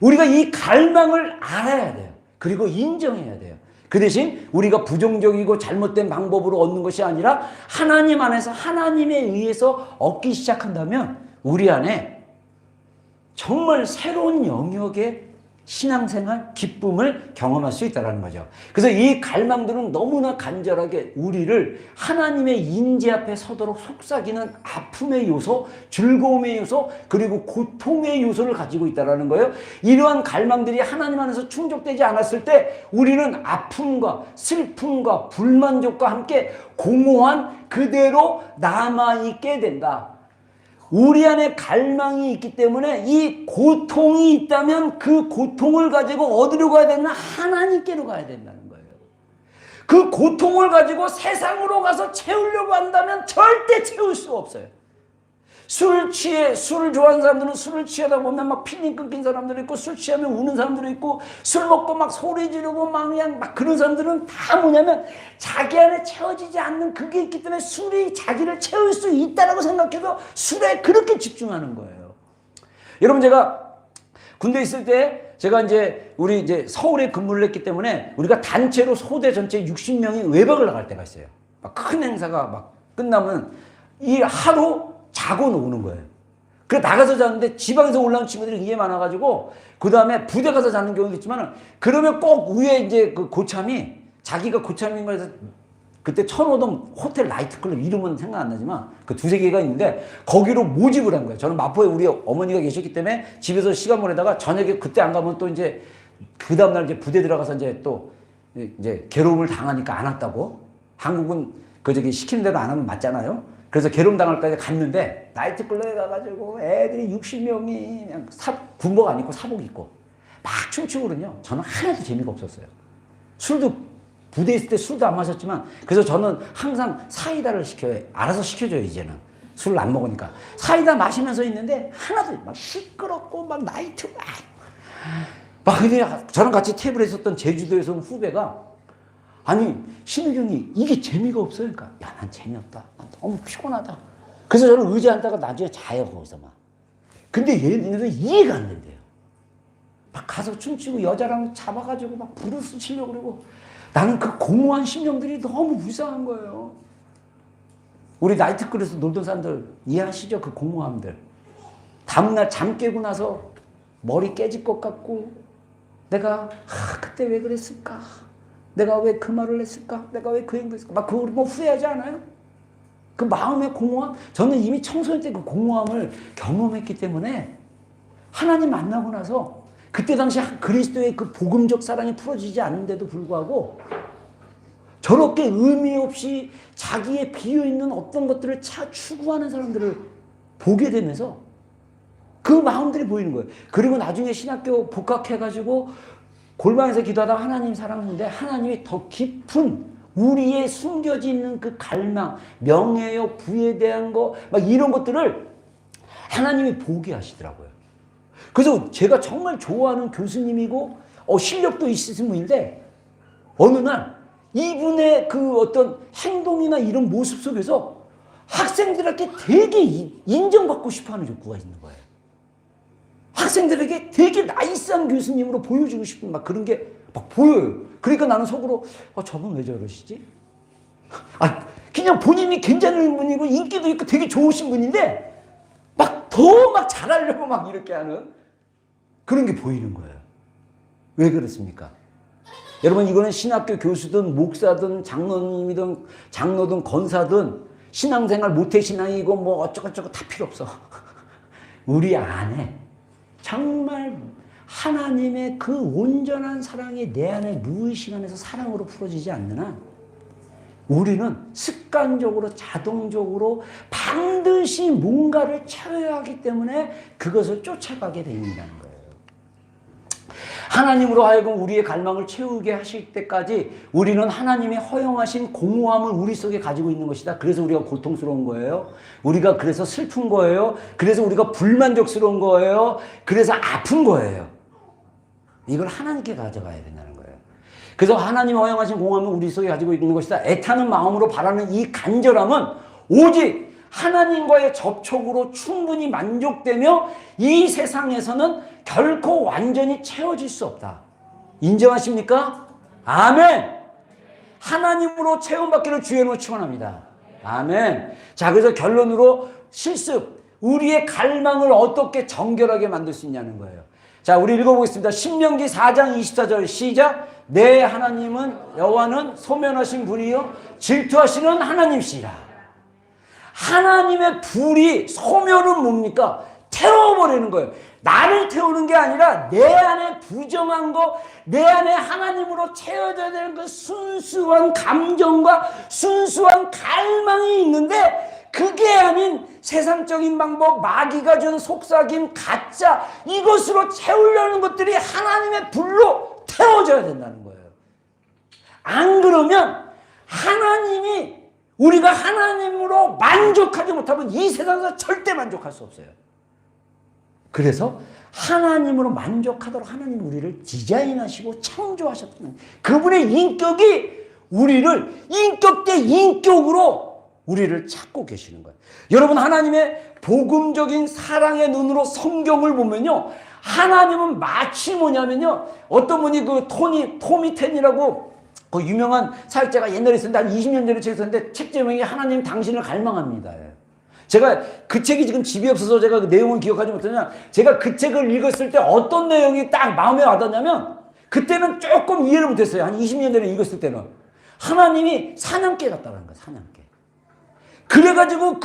우리가 이 갈망을 알아야 돼요. 그리고 인정해야 돼요. 그 대신 우리가 부정적이고 잘못된 방법으로 얻는 것이 아니라 하나님 안에서 하나님에 의해서 얻기 시작한다면 우리 안에 정말 새로운 영역의 신앙생활, 기쁨을 경험할 수 있다는 거죠. 그래서 이 갈망들은 너무나 간절하게 우리를 하나님의 인지 앞에 서도록 속삭이는 아픔의 요소, 즐거움의 요소, 그리고 고통의 요소를 가지고 있다는 거예요. 이러한 갈망들이 하나님 안에서 충족되지 않았을 때 우리는 아픔과 슬픔과 불만족과 함께 공허한 그대로 남아있게 된다. 우리 안에 갈망이 있기 때문에 이 고통이 있다면 그 고통을 가지고 어디로 가야 되나? 하나님께로 가야 된다는 거예요. 그 고통을 가지고 세상으로 가서 채우려고 한다면 절대 채울 수 없어요. 술을 좋아하는 사람들은 술을 취하다 보면 막 필링 끊긴 사람들이 있고, 술 취하면 우는 사람들이 있고, 술 먹고 막 소리 지르고 막 그냥 막 그런 사람들은 다 뭐냐면 자기 안에 채워지지 않는 그게 있기 때문에 술이 자기를 채울 수 있다라고 생각해서 술에 그렇게 집중하는 거예요. 여러분, 제가 군대에 있을 때 제가 우리 서울에 근무를 했기 때문에 우리가 단체로 소대 전체 60명이 외박을 나갈 때가 있어요. 막 큰 행사가 막 끝나면 이 하루 자고 오는 거예요. 그래 나가서 자는데 지방에서 올라온 친구들이 굉장히 많아가지고 그 다음에 부대 가서 자는 경우도 있지만 그러면 꼭 위에 그 고참이 자기가 고참인 거에서 그때 천호동 호텔 나이트클럽 이름은 생각 안 나지만 그 두세 개가 있는데 거기로 모집을 한 거예요. 저는 마포에 우리 어머니가 계셨기 때문에 집에서 시간 보내다가 저녁에 그때 안 가면 또 그 다음날 부대 들어가서 또 괴로움을 당하니까 안 왔다고. 한국은 시키는 대로 안 하면 맞잖아요. 그래서 괴로움 당할까 갔는데 나이트클럽에 가가지고 애들이 60명이 그냥 군복 안 입고 사복 입고 막 춤추거든요. 저는 하나도 재미가 없었어요. 술도 부대에 있을 때 술도 안 마셨지만 그래서 저는 항상 사이다를 시켜요. 알아서 시켜줘요. 이제는 술을 안 먹으니까 사이다 마시면서 있는데 하나도 막 시끄럽고 막 나이트 막 그냥 저랑 같이 테이블에 있었던 제주도에서 온 후배가 아니 신의경이 이게 재미가 없어요. 그러니까 야, 난 재미없다. 난 너무 피곤하다. 그래서 저는 의자 앉다가 나중에 자요 거기서 막. 근데 얘네들은 이해가 안 된대요. 막 가서 춤추고 여자랑 잡아가지고 막 브루스 치려고 그러고 나는 그 공허한 심령들이 너무 불쌍한 거예요. 우리 나이트클럽에서 놀던 사람들 이해하시죠? 그 공허함들. 다음날 잠 깨고 나서 머리 깨질 것 같고 내가 그때 왜 그랬을까? 내가 왜 그 말을 했을까? 내가 왜 그 행동을 했을까? 막 그거 뭐 후회하지 않아요? 그 마음의 공허함? 저는 이미 청소년 때 그 공허함을 경험했기 때문에 하나님 만나고 나서 그때 당시 그리스도의 그 복음적 사랑이 풀어지지 않는데도 불구하고 저렇게 의미 없이 자기의 비어있는 어떤 것들을 추구하는 사람들을 보게 되면서 그 마음들이 보이는 거예요. 그리고 나중에 신학교 복학해가지고 골방에서 기도하다가 하나님 사랑하는데 하나님이 더 깊은 우리의 숨겨져 있는 그 갈망, 명예요, 부에 대한 거, 막 이런 것들을 하나님이 보게 하시더라고요. 그래서 제가 정말 좋아하는 교수님이고, 실력도 있으신 분인데, 어느 날 이분의 그 어떤 행동이나 이런 모습 속에서 학생들에게 되게 인정받고 싶어 하는 욕구가 있는 거예요. 학생들에게 되게 나이스한 교수님으로 보여주고 싶은 막 그런 게 막 보여요. 그러니까 나는 속으로 저분 왜 저러시지? 그냥 본인이 괜찮은 분이고 인기도 있고 되게 좋으신 분인데 막 더 막 잘하려고 막 이렇게 하는 그런 게 보이는 거예요. 왜 그렇습니까? 여러분, 이거는 신학교 교수든 목사든 장로님이든 장로든 권사든 신앙생활 모태신앙이고 뭐 어쩌고저쩌고 다 필요 없어. 우리 안에 정말 하나님의 그 온전한 사랑이 내 안에 무의식 안에서 사랑으로 풀어지지 않는 한 우리는 습관적으로 자동적으로 반드시 뭔가를 채워야 하기 때문에 그것을 쫓아가게 된다는 거예요. 하나님으로 하여금 우리의 갈망을 채우게 하실 때까지 우리는 하나님이 허용하신 공허함을 우리 속에 가지고 있는 것이다. 그래서 우리가 고통스러운 거예요. 우리가 그래서 슬픈 거예요. 그래서 우리가 불만족스러운 거예요. 그래서 아픈 거예요. 이걸 하나님께 가져가야 된다는 거예요. 그래서 하나님이 허용하신 공허함을 우리 속에 가지고 있는 것이다. 애타는 마음으로 바라는 이 간절함은 오직 하나님과의 접촉으로 충분히 만족되며 이 세상에서는 결코 완전히 채워질 수 없다. 인정하십니까? 아멘. 하나님으로 채움받기를 주의 이름으로 축원합니다. 아멘. 자, 그래서 결론으로 실습. 우리의 갈망을 어떻게 정결하게 만들 수 있냐는 거예요. 자, 우리 읽어보겠습니다. 신명기 4장 24절 시작. 내 하나님은 여호와는 소면하신 분이요 질투하시는 하나님이시라. 하나님의 불이 소멸은 뭡니까? 태워버리는 거예요. 나를 태우는 게 아니라 내 안에 부정한 거, 내 안에 하나님으로 채워져야 되는 그 순수한 감정과 순수한 갈망이 있는데 그게 아닌 세상적인 방법, 마귀가 준 속삭임, 가짜 이것으로 채우려는 것들이 하나님의 불로 태워져야 된다는 거예요. 안 그러면 하나님이 우리가 하나님으로 만족하지 못하면 이 세상에서 절대 만족할 수 없어요. 그래서 하나님으로 만족하도록 하나님 우리를 디자인하시고 창조하셨다는 그분의 인격이 우리를 인격 대 인격으로 우리를 찾고 계시는 거예요. 여러분 하나님의 복음적인 사랑의 눈으로 성경을 보면요. 하나님은 마치 뭐냐면요. 어떤 분이 그 토미 텐이라고 그 유명한 사역자가 옛날에 있었는데 한 20년 전에 책 썼는데 책 제목이 하나님 당신을 갈망합니다. 제가 그 책이 지금 집에 없어서 제가 그 내용을 기억하지 못하냐. 제가 그 책을 읽었을 때 어떤 내용이 딱 마음에 와닿냐면 그때는 조금 이해를 못했어요. 한 20년 전에 읽었을 때는. 하나님이 사냥개 같다는 거예요. 사냥개. 그래가지고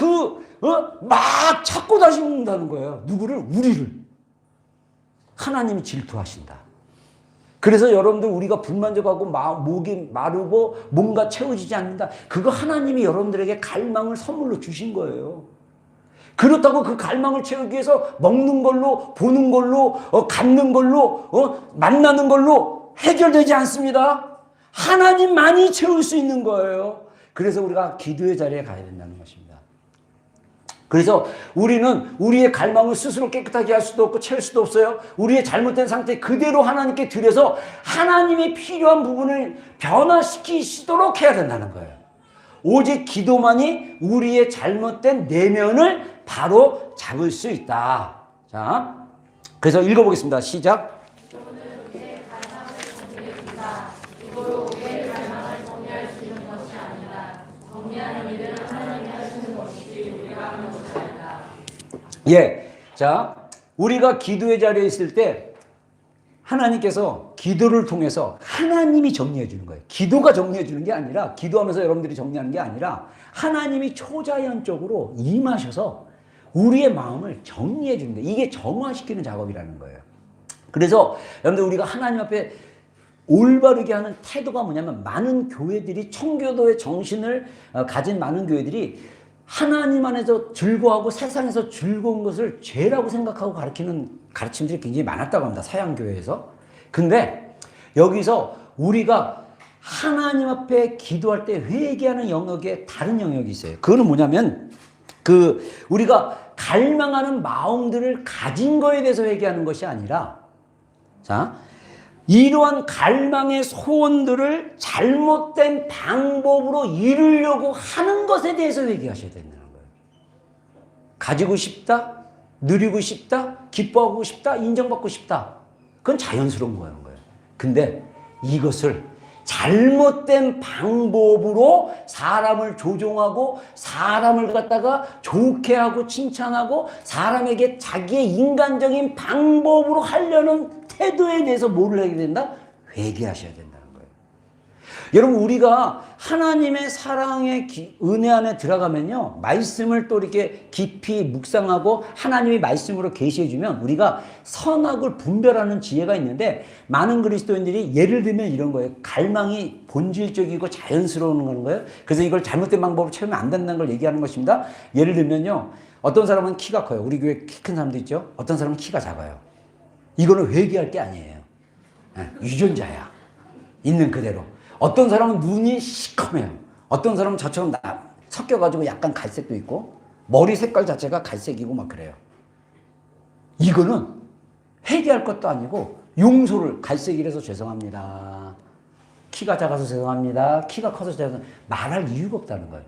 막 찾고 다닌다는 거예요. 누구를? 우리를. 하나님이 질투하신다. 그래서 여러분들 우리가 불만족하고 목이 마르고 뭔가 채워지지 않는다. 그거 하나님이 여러분들에게 갈망을 선물로 주신 거예요. 그렇다고 그 갈망을 채우기 위해서 먹는 걸로, 보는 걸로, 갖는 걸로, 만나는 걸로 해결되지 않습니다. 하나님만이 채울 수 있는 거예요. 그래서 우리가 기도의 자리에 가야 된다는 것입니다. 그래서 우리는 우리의 갈망을 스스로 깨끗하게 할 수도 없고 채울 수도 없어요. 우리의 잘못된 상태 그대로 하나님께 드려서 하나님이 필요한 부분을 변화시키시도록 해야 된다는 거예요. 오직 기도만이 우리의 잘못된 내면을 바로 잡을 수 있다. 자, 그래서 읽어보겠습니다. 시작. 예. 자, 우리가 기도의 자리에 있을 때 하나님께서 기도를 통해서 하나님이 정리해 주는 거예요. 기도가 정리해 주는 게 아니라 기도하면서 여러분들이 정리하는 게 아니라 하나님이 초자연적으로 임하셔서 우리의 마음을 정리해 주는 거예요. 이게 정화시키는 작업이라는 거예요. 그래서 여러분들 우리가 하나님 앞에 올바르게 하는 태도가 뭐냐면 많은 교회들이 청교도의 정신을 가진 많은 교회들이 하나님 안에서 즐거워하고 세상에서 즐거운 것을 죄라고 생각하고 가르치는 가르침들이 굉장히 많았다고 합니다. 서양교회에서. 근데 여기서 우리가 하나님 앞에 기도할 때 회개하는 영역에 다른 영역이 있어요. 그거는 뭐냐면 우리가 갈망하는 마음들을 가진 거에 대해서 회개하는 것이 아니라 자, 이러한 갈망의 소원들을 잘못된 방법으로 이루려고 하는 것에 대해서 회개하셔야 된다는 거예요. 가지고 싶다, 누리고 싶다, 기뻐하고 싶다, 인정받고 싶다. 그건 자연스러운 거예요. 근데 이것을 잘못된 방법으로 사람을 조종하고 사람을 갖다가 좋게 하고 칭찬하고 사람에게 자기의 인간적인 방법으로 하려는 태도에 대해서 뭐를 해야 된다? 회개하셔야 된다는 거예요. 여러분 우리가 하나님의 사랑의 은혜 안에 들어가면요. 말씀을 또 이렇게 깊이 묵상하고 하나님의 말씀으로 계시해 주면 우리가 선악을 분별하는 지혜가 있는데 많은 그리스도인들이 예를 들면 이런 거예요. 갈망이 본질적이고 자연스러운 거예요. 그래서 이걸 잘못된 방법으로 채우면 안 된다는 걸 얘기하는 것입니다. 예를 들면요. 어떤 사람은 키가 커요. 우리 교회 키 큰 사람도 있죠. 어떤 사람은 키가 작아요. 이거는 회개할 게 아니에요. 유전자야. 있는 그대로. 어떤 사람은 눈이 시커매요. 어떤 사람은 저처럼 섞여가지고 약간 갈색도 있고 머리 색깔 자체가 갈색이고 막 그래요. 이거는 회개할 것도 아니고 용서를 갈색이라서 죄송합니다. 키가 작아서 죄송합니다. 키가 커서 죄송합니다. 말할 이유가 없다는 거예요.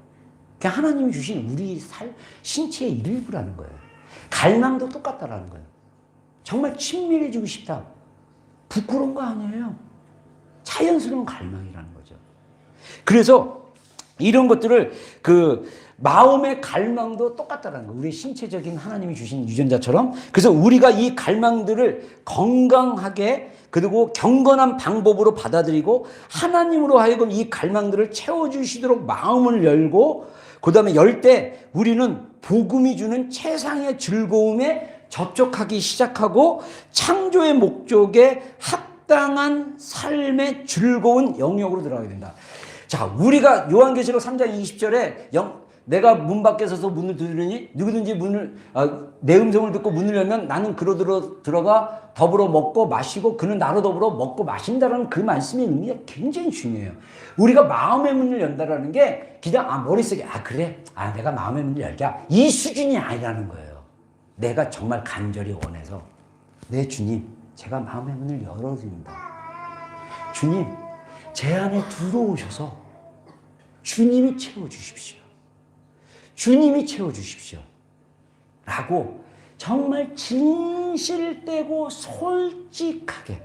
그냥 하나님이 주신 우리 신체의 일부라는 거예요. 갈망도 똑같다라는 거예요. 정말 친밀해지고 싶다. 부끄러운 거 아니에요. 자연스러운 갈망이라는 거죠. 그래서 이런 것들을 마음의 갈망도 똑같다라는 거예요. 우리 신체적인 하나님이 주신 유전자처럼. 그래서 우리가 이 갈망들을 건강하게 그리고 경건한 방법으로 받아들이고 하나님으로 하여금 이 갈망들을 채워주시도록 마음을 열고 그 다음에 열 때 우리는 복음이 주는 최상의 즐거움에 접촉하기 시작하고 창조의 목적에 합당한 삶의 즐거운 영역으로 들어가게 된다. 자, 우리가 요한계시록 3장 20절에 내가 문 밖에 서서 문을 두드리니 누구든지 내 음성을 듣고 문을 열면 나는 그로 들어가 더불어 먹고 마시고 그는 나로 더불어 먹고 마신다라는 그 말씀의 의미가 굉장히 중요해요. 우리가 마음의 문을 연다라는 게 그냥 머릿속에 그래 내가 마음의 문을 열자 이 수준이 아니라는 거예요. 내가 정말 간절히 원해서 네 주님 제가 마음의 문을 열어드립니다. 주님 제 안에 들어오셔서 주님이 채워주십시오. 주님이 채워주십시오. 라고 정말 진실되고 솔직하게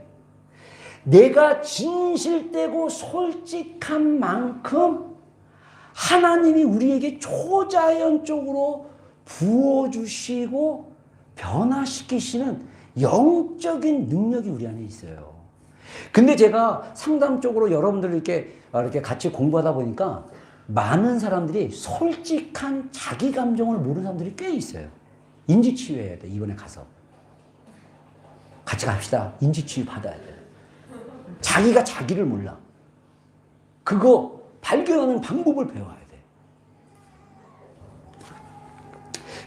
내가 진실되고 솔직한 만큼 하나님이 우리에게 초자연적으로 부어주시고 변화시키시는 영적인 능력이 우리 안에 있어요. 근데 제가 상담적으로 여러분들 이렇게 같이 공부하다 보니까 많은 사람들이 솔직한 자기 감정을 모르는 사람들이 꽤 있어요. 인지치유해야 돼. 이번에 가서 같이 갑시다. 인지치유 받아야 돼. 자기가 자기를 몰라. 그거 발견하는 방법을 배워야 돼.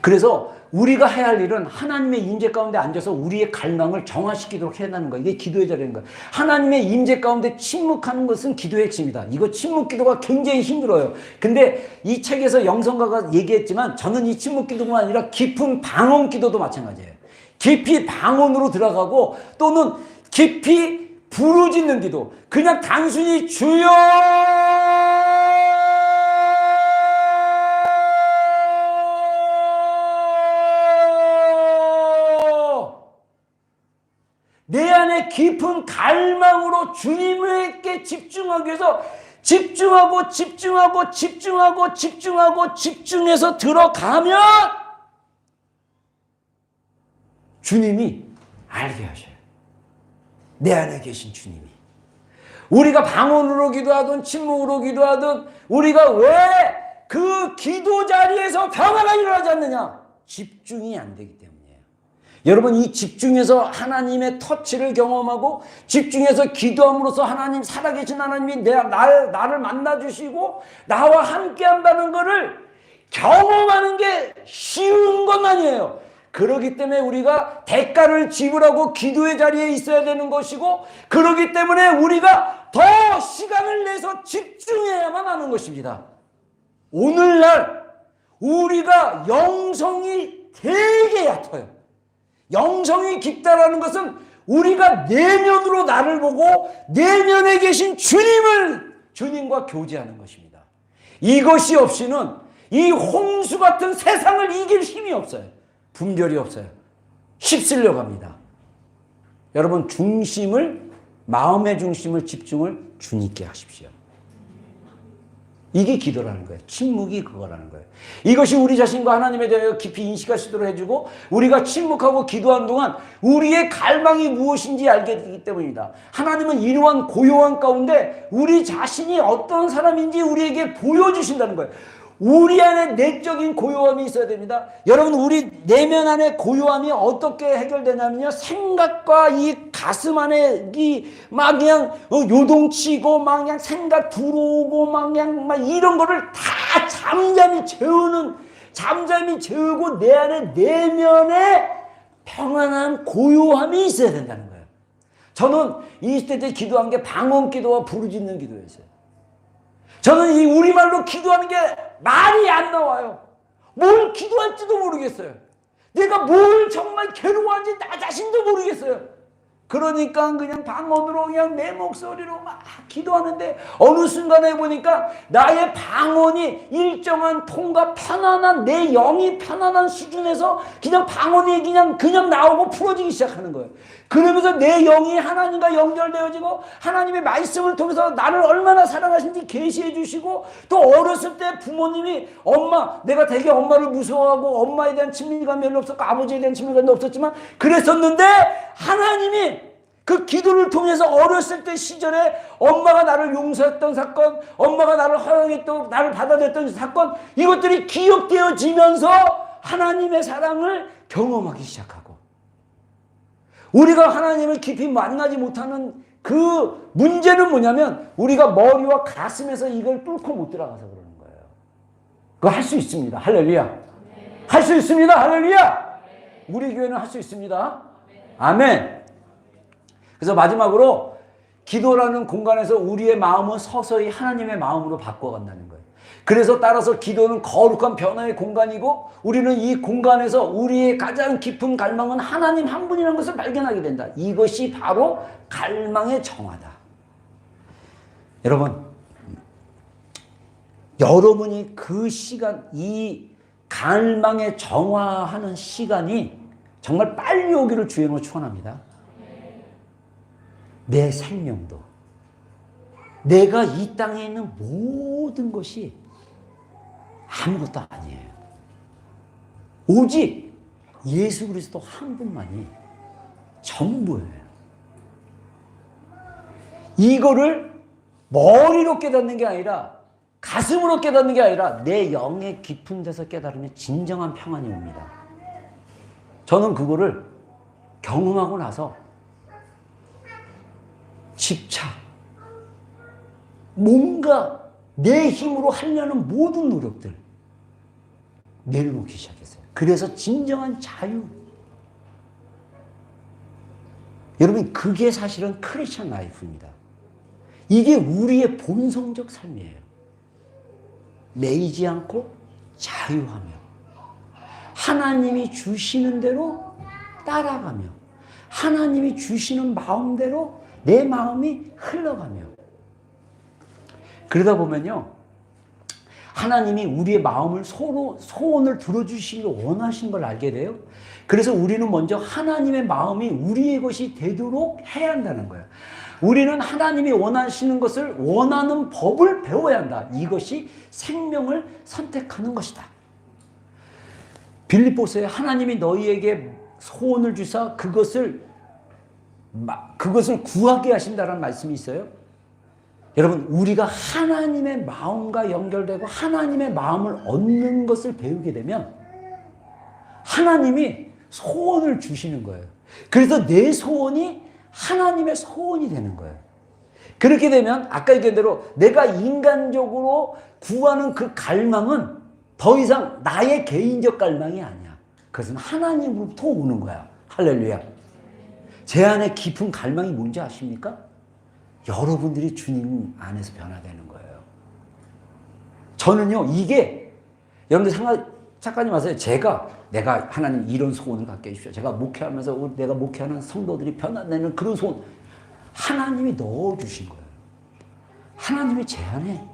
그래서 우리가 해야 할 일은 하나님의 임재 가운데 앉아서 우리의 갈망을 정화시키도록 해야 하는 거예요. 이게 기도의 자리인 거예요. 하나님의 임재 가운데 침묵하는 것은 기도의 핵심이다. 이거 침묵 기도가 굉장히 힘들어요. 근데 이 책에서 영성가가 얘기했지만 저는 이 침묵 기도가 아니라 깊은 방언 기도도 마찬가지예요. 깊이 방언으로 들어가고 또는 깊이 부르짖는 기도. 그냥 단순히 주여 내 안에 깊은 갈망으로 주님에게 집중하기 위해서 집중해서 들어가면 주님이 알게 하셔요. 내 안에 계신 주님이. 우리가 방언으로 기도하든 침묵으로 기도하든 우리가 왜 그 기도 자리에서 변화가 일어나지 않느냐? 집중이 안 되기 때문이에요. 여러분 이 집중해서 하나님의 터치를 경험하고 집중해서 기도함으로써 하나님 살아계신 하나님이 나를 만나주시고 나와 함께한다는 것을 경험하는 게 쉬운 건 아니에요. 그렇기 때문에 우리가 대가를 지불하고 기도의 자리에 있어야 되는 것이고 그렇기 때문에 우리가 더 시간을 내서 집중해야만 하는 것입니다. 오늘날 우리가 영성이 되게 얕아요. 영성이 깊다라는 것은 우리가 내면으로 나를 보고 내면에 계신 주님과 교제하는 것입니다. 이것이 없이는 이 홍수 같은 세상을 이길 힘이 없어요. 분별이 없어요. 휩쓸려 갑니다. 여러분 마음의 중심을 집중을 주님께 하십시오. 이게 기도라는 거예요. 침묵이 그거라는 거예요. 이것이 우리 자신과 하나님에 대하여 깊이 인식할 수 있도록 해주고 우리가 침묵하고 기도한 동안 우리의 갈망이 무엇인지 알게 되기 때문이다. 하나님은 이러한 고요한 가운데 우리 자신이 어떤 사람인지 우리에게 보여주신다는 거예요. 우리 안에 내적인 고요함이 있어야 됩니다. 여러분 우리 내면 안에 고요함이 어떻게 해결되냐면요. 생각과 이 가슴 안에 막 그냥 요동치고 막 그냥 생각 들어오고 막 그냥 막 이런 거를 다 잠잠히 재우고 내 안에 내면에 평안한 고요함이 있어야 된다는 거예요. 저는 20대 때 기도한 게 방언 기도와 부르짖는 기도였어요. 저는 이 우리말로 기도하는 게 말이 안 나와요. 뭘 기도할지도 모르겠어요. 내가 뭘 정말 괴로워하는지 나 자신도 모르겠어요. 그러니까 그냥 방언으로 그냥 내 목소리로 막 기도하는데 어느 순간에 보니까 나의 방언이 일정한 톤과 편안한 내 영이 편안한 수준에서 그냥 방언이 그냥 나오고 풀어지기 시작하는 거예요. 그러면서 내 영이 하나님과 연결되어지고 하나님의 말씀을 통해서 나를 얼마나 사랑하신지 계시해 주시고 또 어렸을 때 부모님이 내가 되게 엄마를 무서워하고 엄마에 대한 친밀감이 별로 없었고 아버지에 대한 친밀감도 없었지만 그랬었는데 하나님이 그 기도를 통해서 어렸을 때 시절에 엄마가 나를 용서했던 사건, 엄마가 나를 허용했던, 나를 받아들였던 사건, 이것들이 기억되어지면서 하나님의 사랑을 경험하기 시작하고 우리가 하나님을 깊이 만나지 못하는 그 문제는 뭐냐면 우리가 머리와 가슴에서 이걸 뚫고 못 들어가서 그러는 거예요. 그거 할 수 있습니다. 할렐루야. 할 수 있습니다. 할렐루야. 우리 교회는 할 수 있습니다. 아멘. 그래서 마지막으로 기도라는 공간에서 우리의 마음은 서서히 하나님의 마음으로 바꿔간다는 거예요. 그래서 따라서 기도는 거룩한 변화의 공간이고 우리는 이 공간에서 우리의 가장 깊은 갈망은 하나님 한 분이라는 것을 발견하게 된다. 이것이 바로 갈망의 정화다. 여러분이 그 시간, 이 갈망의 정화하는 시간이 정말 빨리 오기를 주님으로 축원합니다. 내 생명도 내가 이 땅에 있는 모든 것이 아무것도 아니에요. 오직 예수 그리스도 한 분만이 전부예요. 이거를 머리로 깨닫는 게 아니라 가슴으로 깨닫는 게 아니라 내 영의 깊은 데서 깨달으면 진정한 평안이 옵니다. 저는 그거를 경험하고 나서 집차 뭔가 내 힘으로 하려는 모든 노력들 내려놓기 시작했어요. 그래서 진정한 자유. 여러분 그게 사실은 크리스천 라이프입니다. 이게 우리의 본성적 삶이에요. 매이지 않고 자유하며 하나님이 주시는 대로 따라가며 하나님이 주시는 마음대로 내 마음이 흘러가며 그러다 보면요 하나님이 우리의 마음을 서로 소원을 들어주시길 원하신 걸 알게 돼요. 그래서 우리는 먼저 하나님의 마음이 우리의 것이 되도록 해야 한다는 거예요. 우리는 하나님이 원하시는 것을 원하는 법을 배워야 한다. 이것이 생명을 선택하는 것이다. 빌립보서에 하나님이 너희에게 소원을 주사 그것을 구하게 하신다는 말씀이 있어요. 여러분 우리가 하나님의 마음과 연결되고 하나님의 마음을 얻는 것을 배우게 되면 하나님이 소원을 주시는 거예요. 그래서 내 소원이 하나님의 소원이 되는 거예요. 그렇게 되면 아까 얘기한 대로 내가 인간적으로 구하는 그 갈망은 더 이상 나의 개인적 갈망이 아니야. 그것은 하나님으로부터 오는 거야. 할렐루야. 제 안에 깊은 갈망이 뭔지 아십니까? 여러분들이 주님 안에서 변화되는 거예요. 저는요 이게 여러분들 착각하지 마세요. 내가 하나님 이런 소원을 갖게 해주십시오. 제가 목회하면서 내가 목회하는 성도들이 변화되는 그런 소원 하나님이 넣어주신 거예요. 하나님이 제 안에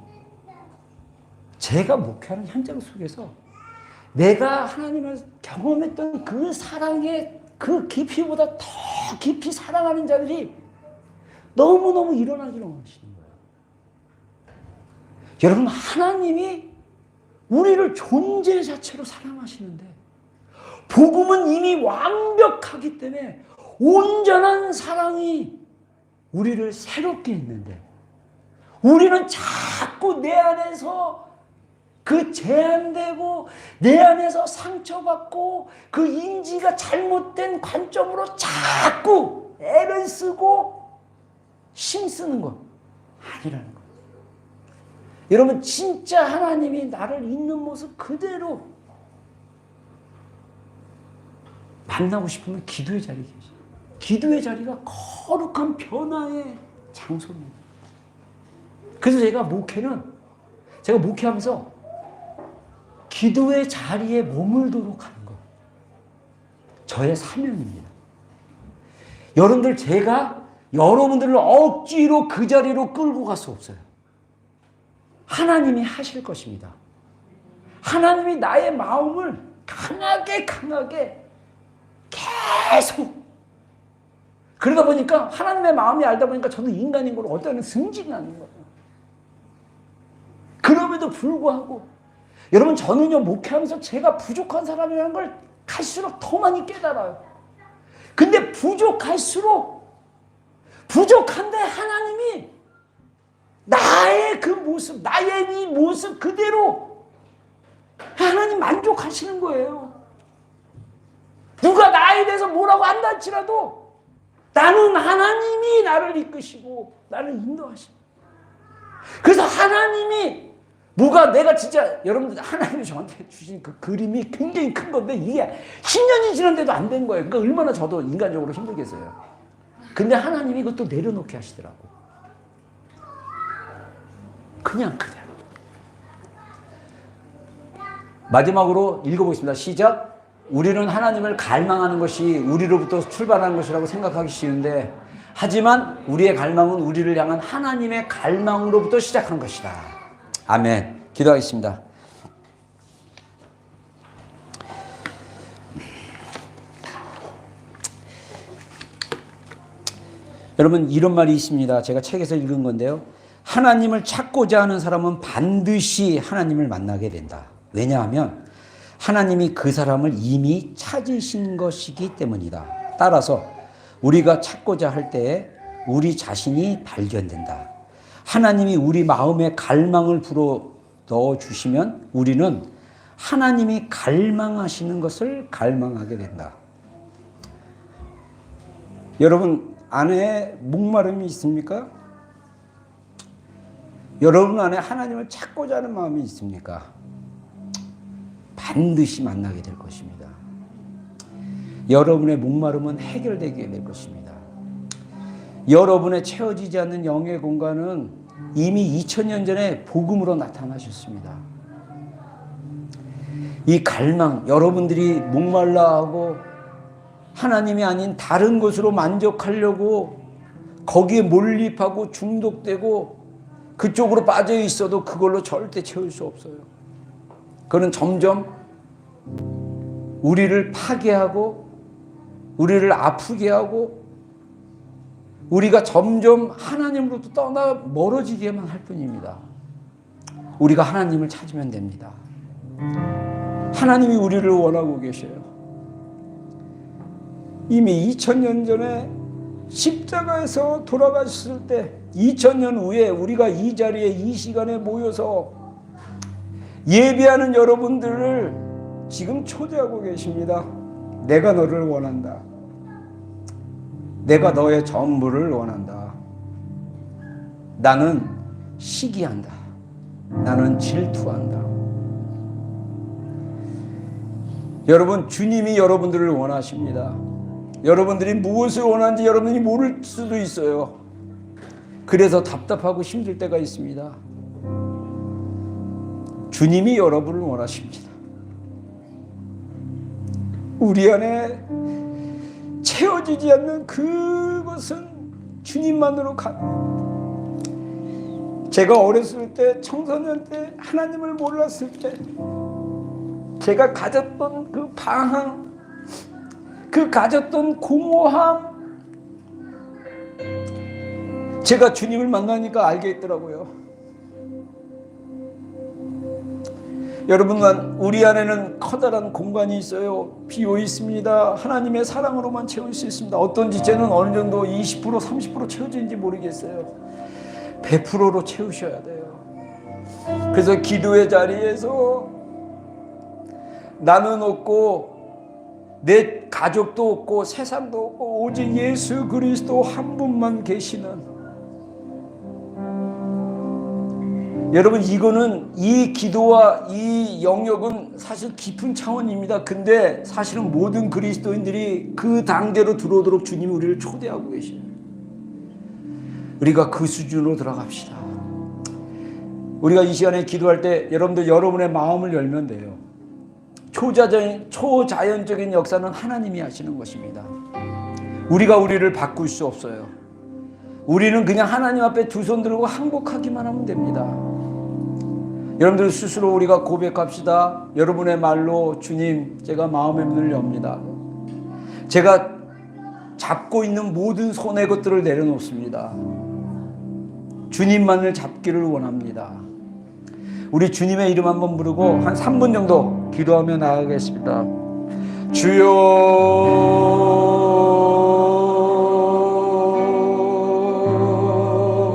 제가 목회하는 현장 속에서 내가 하나님을 경험했던 그 사랑의 그 깊이보다 더 깊이 사랑하는 자들이 너무너무 일어나기를 원하시는 거예요. 여러분 하나님이 우리를 존재 자체로 사랑하시는데 복음은 이미 완벽하기 때문에 온전한 사랑이 우리를 새롭게 했는데 우리는 자꾸 내 안에서 그 제한되고 내 안에서 상처받고 그 인지가 잘못된 관점으로 자꾸 애를 쓰고 힘쓰는 것 아니라는 거예요. 여러분 진짜 하나님이 나를 있는 모습 그대로 만나고 싶으면 기도의 자리에 계세요. 기도의 자리가 거룩한 변화의 장소입니다. 그래서 제가 목회하면서 기도의 자리에 머물도록 하는 것, 저의 사명입니다. 제가 여러분들을 억지로 그 자리로 끌고 갈 수 없어요. 하나님이 하실 것입니다. 하나님이 나의 마음을 강하게 계속, 그러다 보니까 하나님의 마음이 알다 보니까 저는 인간인 걸 어떤 승진이 나는 거예요. 그럼에도 불구하고 여러분, 저는요 목회하면서 제가 부족한 사람이라는 걸 갈수록 더 많이 깨달아요. 근데 부족한데 하나님이 나의 그 모습, 나의 이 모습 그대로 하나님 만족하시는 거예요. 누가 나에 대해서 뭐라고 한다 할지라도 나는 하나님이 나를 이끄시고 나를 인도하시고, 그래서 하나님이 내가 진짜 여러분들 하나님이 저한테 주신 그 그림이 굉장히 큰 건데 이게 10년이 지났는데도 안 된 거예요. 그러니까 얼마나 저도 인간적으로 힘들겠어요. 근데 하나님이 이것도 내려놓게 하시더라고. 그냥 그대로. 마지막으로 읽어보겠습니다. 시작. 우리는 하나님을 갈망하는 것이 우리로부터 출발하는 것이라고 생각하기 쉬운데, 하지만 우리의 갈망은 우리를 향한 하나님의 갈망으로부터 시작하는 것이다. 아멘. 기도하겠습니다. 여러분, 이런 말이 있습니다. 제가 책에서 읽은 건데요. 하나님을 찾고자 하는 사람은 반드시 하나님을 만나게 된다. 왜냐하면 하나님이 그 사람을 이미 찾으신 것이기 때문이다. 따라서 우리가 찾고자 할 때에 우리 자신이 발견된다. 하나님이 우리 마음에 갈망을 불어 넣어주시면 우리는 하나님이 갈망하시는 것을 갈망하게 된다. 여러분 안에 목마름이 있습니까? 여러분 안에 하나님을 찾고자 하는 마음이 있습니까? 반드시 만나게 될 것입니다. 여러분의 목마름은 해결되게 될 것입니다. 여러분의 채워지지 않는 영의 공간은 이미 2000년 전에 복음으로 나타나셨습니다. 이 갈망, 여러분들이 목말라하고 하나님이 아닌 다른 것으로 만족하려고 거기에 몰입하고 중독되고 그쪽으로 빠져 있어도 그걸로 절대 채울 수 없어요. 그는 점점 우리를 파괴하고 우리를 아프게 하고 우리가 점점 하나님으로부터 떠나 멀어지게만 할 뿐입니다. 우리가 하나님을 찾으면 됩니다. 하나님이 우리를 원하고 계셔요. 이미 2000년 전에 십자가에서 돌아가셨을 때 2000년 후에 우리가 이 자리에 이 시간에 모여서 예배하는 여러분들을 지금 초대하고 계십니다. 내가 너를 원한다. 내가 너의 전부를 원한다. 나는 시기한다. 나는 질투한다. 여러분, 주님이 여러분들을 원하십니다. 여러분들이 무엇을 원하는지 여러분이 모를 수도 있어요. 그래서 답답하고 힘들 때가 있습니다. 주님이 여러분을 원하십니다. 우리 안에 채워지지 않는 그것은 주님만으로 제가 어렸을 때, 청소년 때, 하나님을 몰랐을 때 제가 가졌던 그 방황, 그 가졌던 공허함, 제가 주님을 만나니까 알겠더라고요. 여러분, 우리 안에는 커다란 공간이 있어요. 비어 있습니다. 하나님의 사랑으로만 채울 수 있습니다. 어떤지 쟤는 어느 정도 20% 30% 채워지는지 모르겠어요. 100%로 채우셔야 돼요. 그래서 기도의 자리에서 나는 없고 내 가족도 없고 세상도 없고 오직 예수 그리스도 한 분만 계시는 여러분, 이거는 이 기도와 이 영역은 사실 깊은 차원입니다. 근데 사실은 모든 그리스도인들이 그 단계로 들어오도록 주님이 우리를 초대하고 계셔요. 우리가 그 수준으로 들어갑시다. 우리가 이 시간에 기도할 때 여러분들 여러분의 마음을 열면 돼요. 초자연적인 역사는 하나님이 하시는 것입니다. 우리가 우리를 바꿀 수 없어요. 우리는 그냥 하나님 앞에 두 손 들고 항복하기만 하면 됩니다. 여러분들 스스로 우리가 고백합시다. 여러분의 말로 주님, 제가 마음의 문을 엽니다. 제가 잡고 있는 모든 손의 것들을 내려놓습니다. 주님만을 잡기를 원합니다. 우리 주님의 이름 한번 부르고 한 3분 정도 기도하며 나아가겠습니다. 주여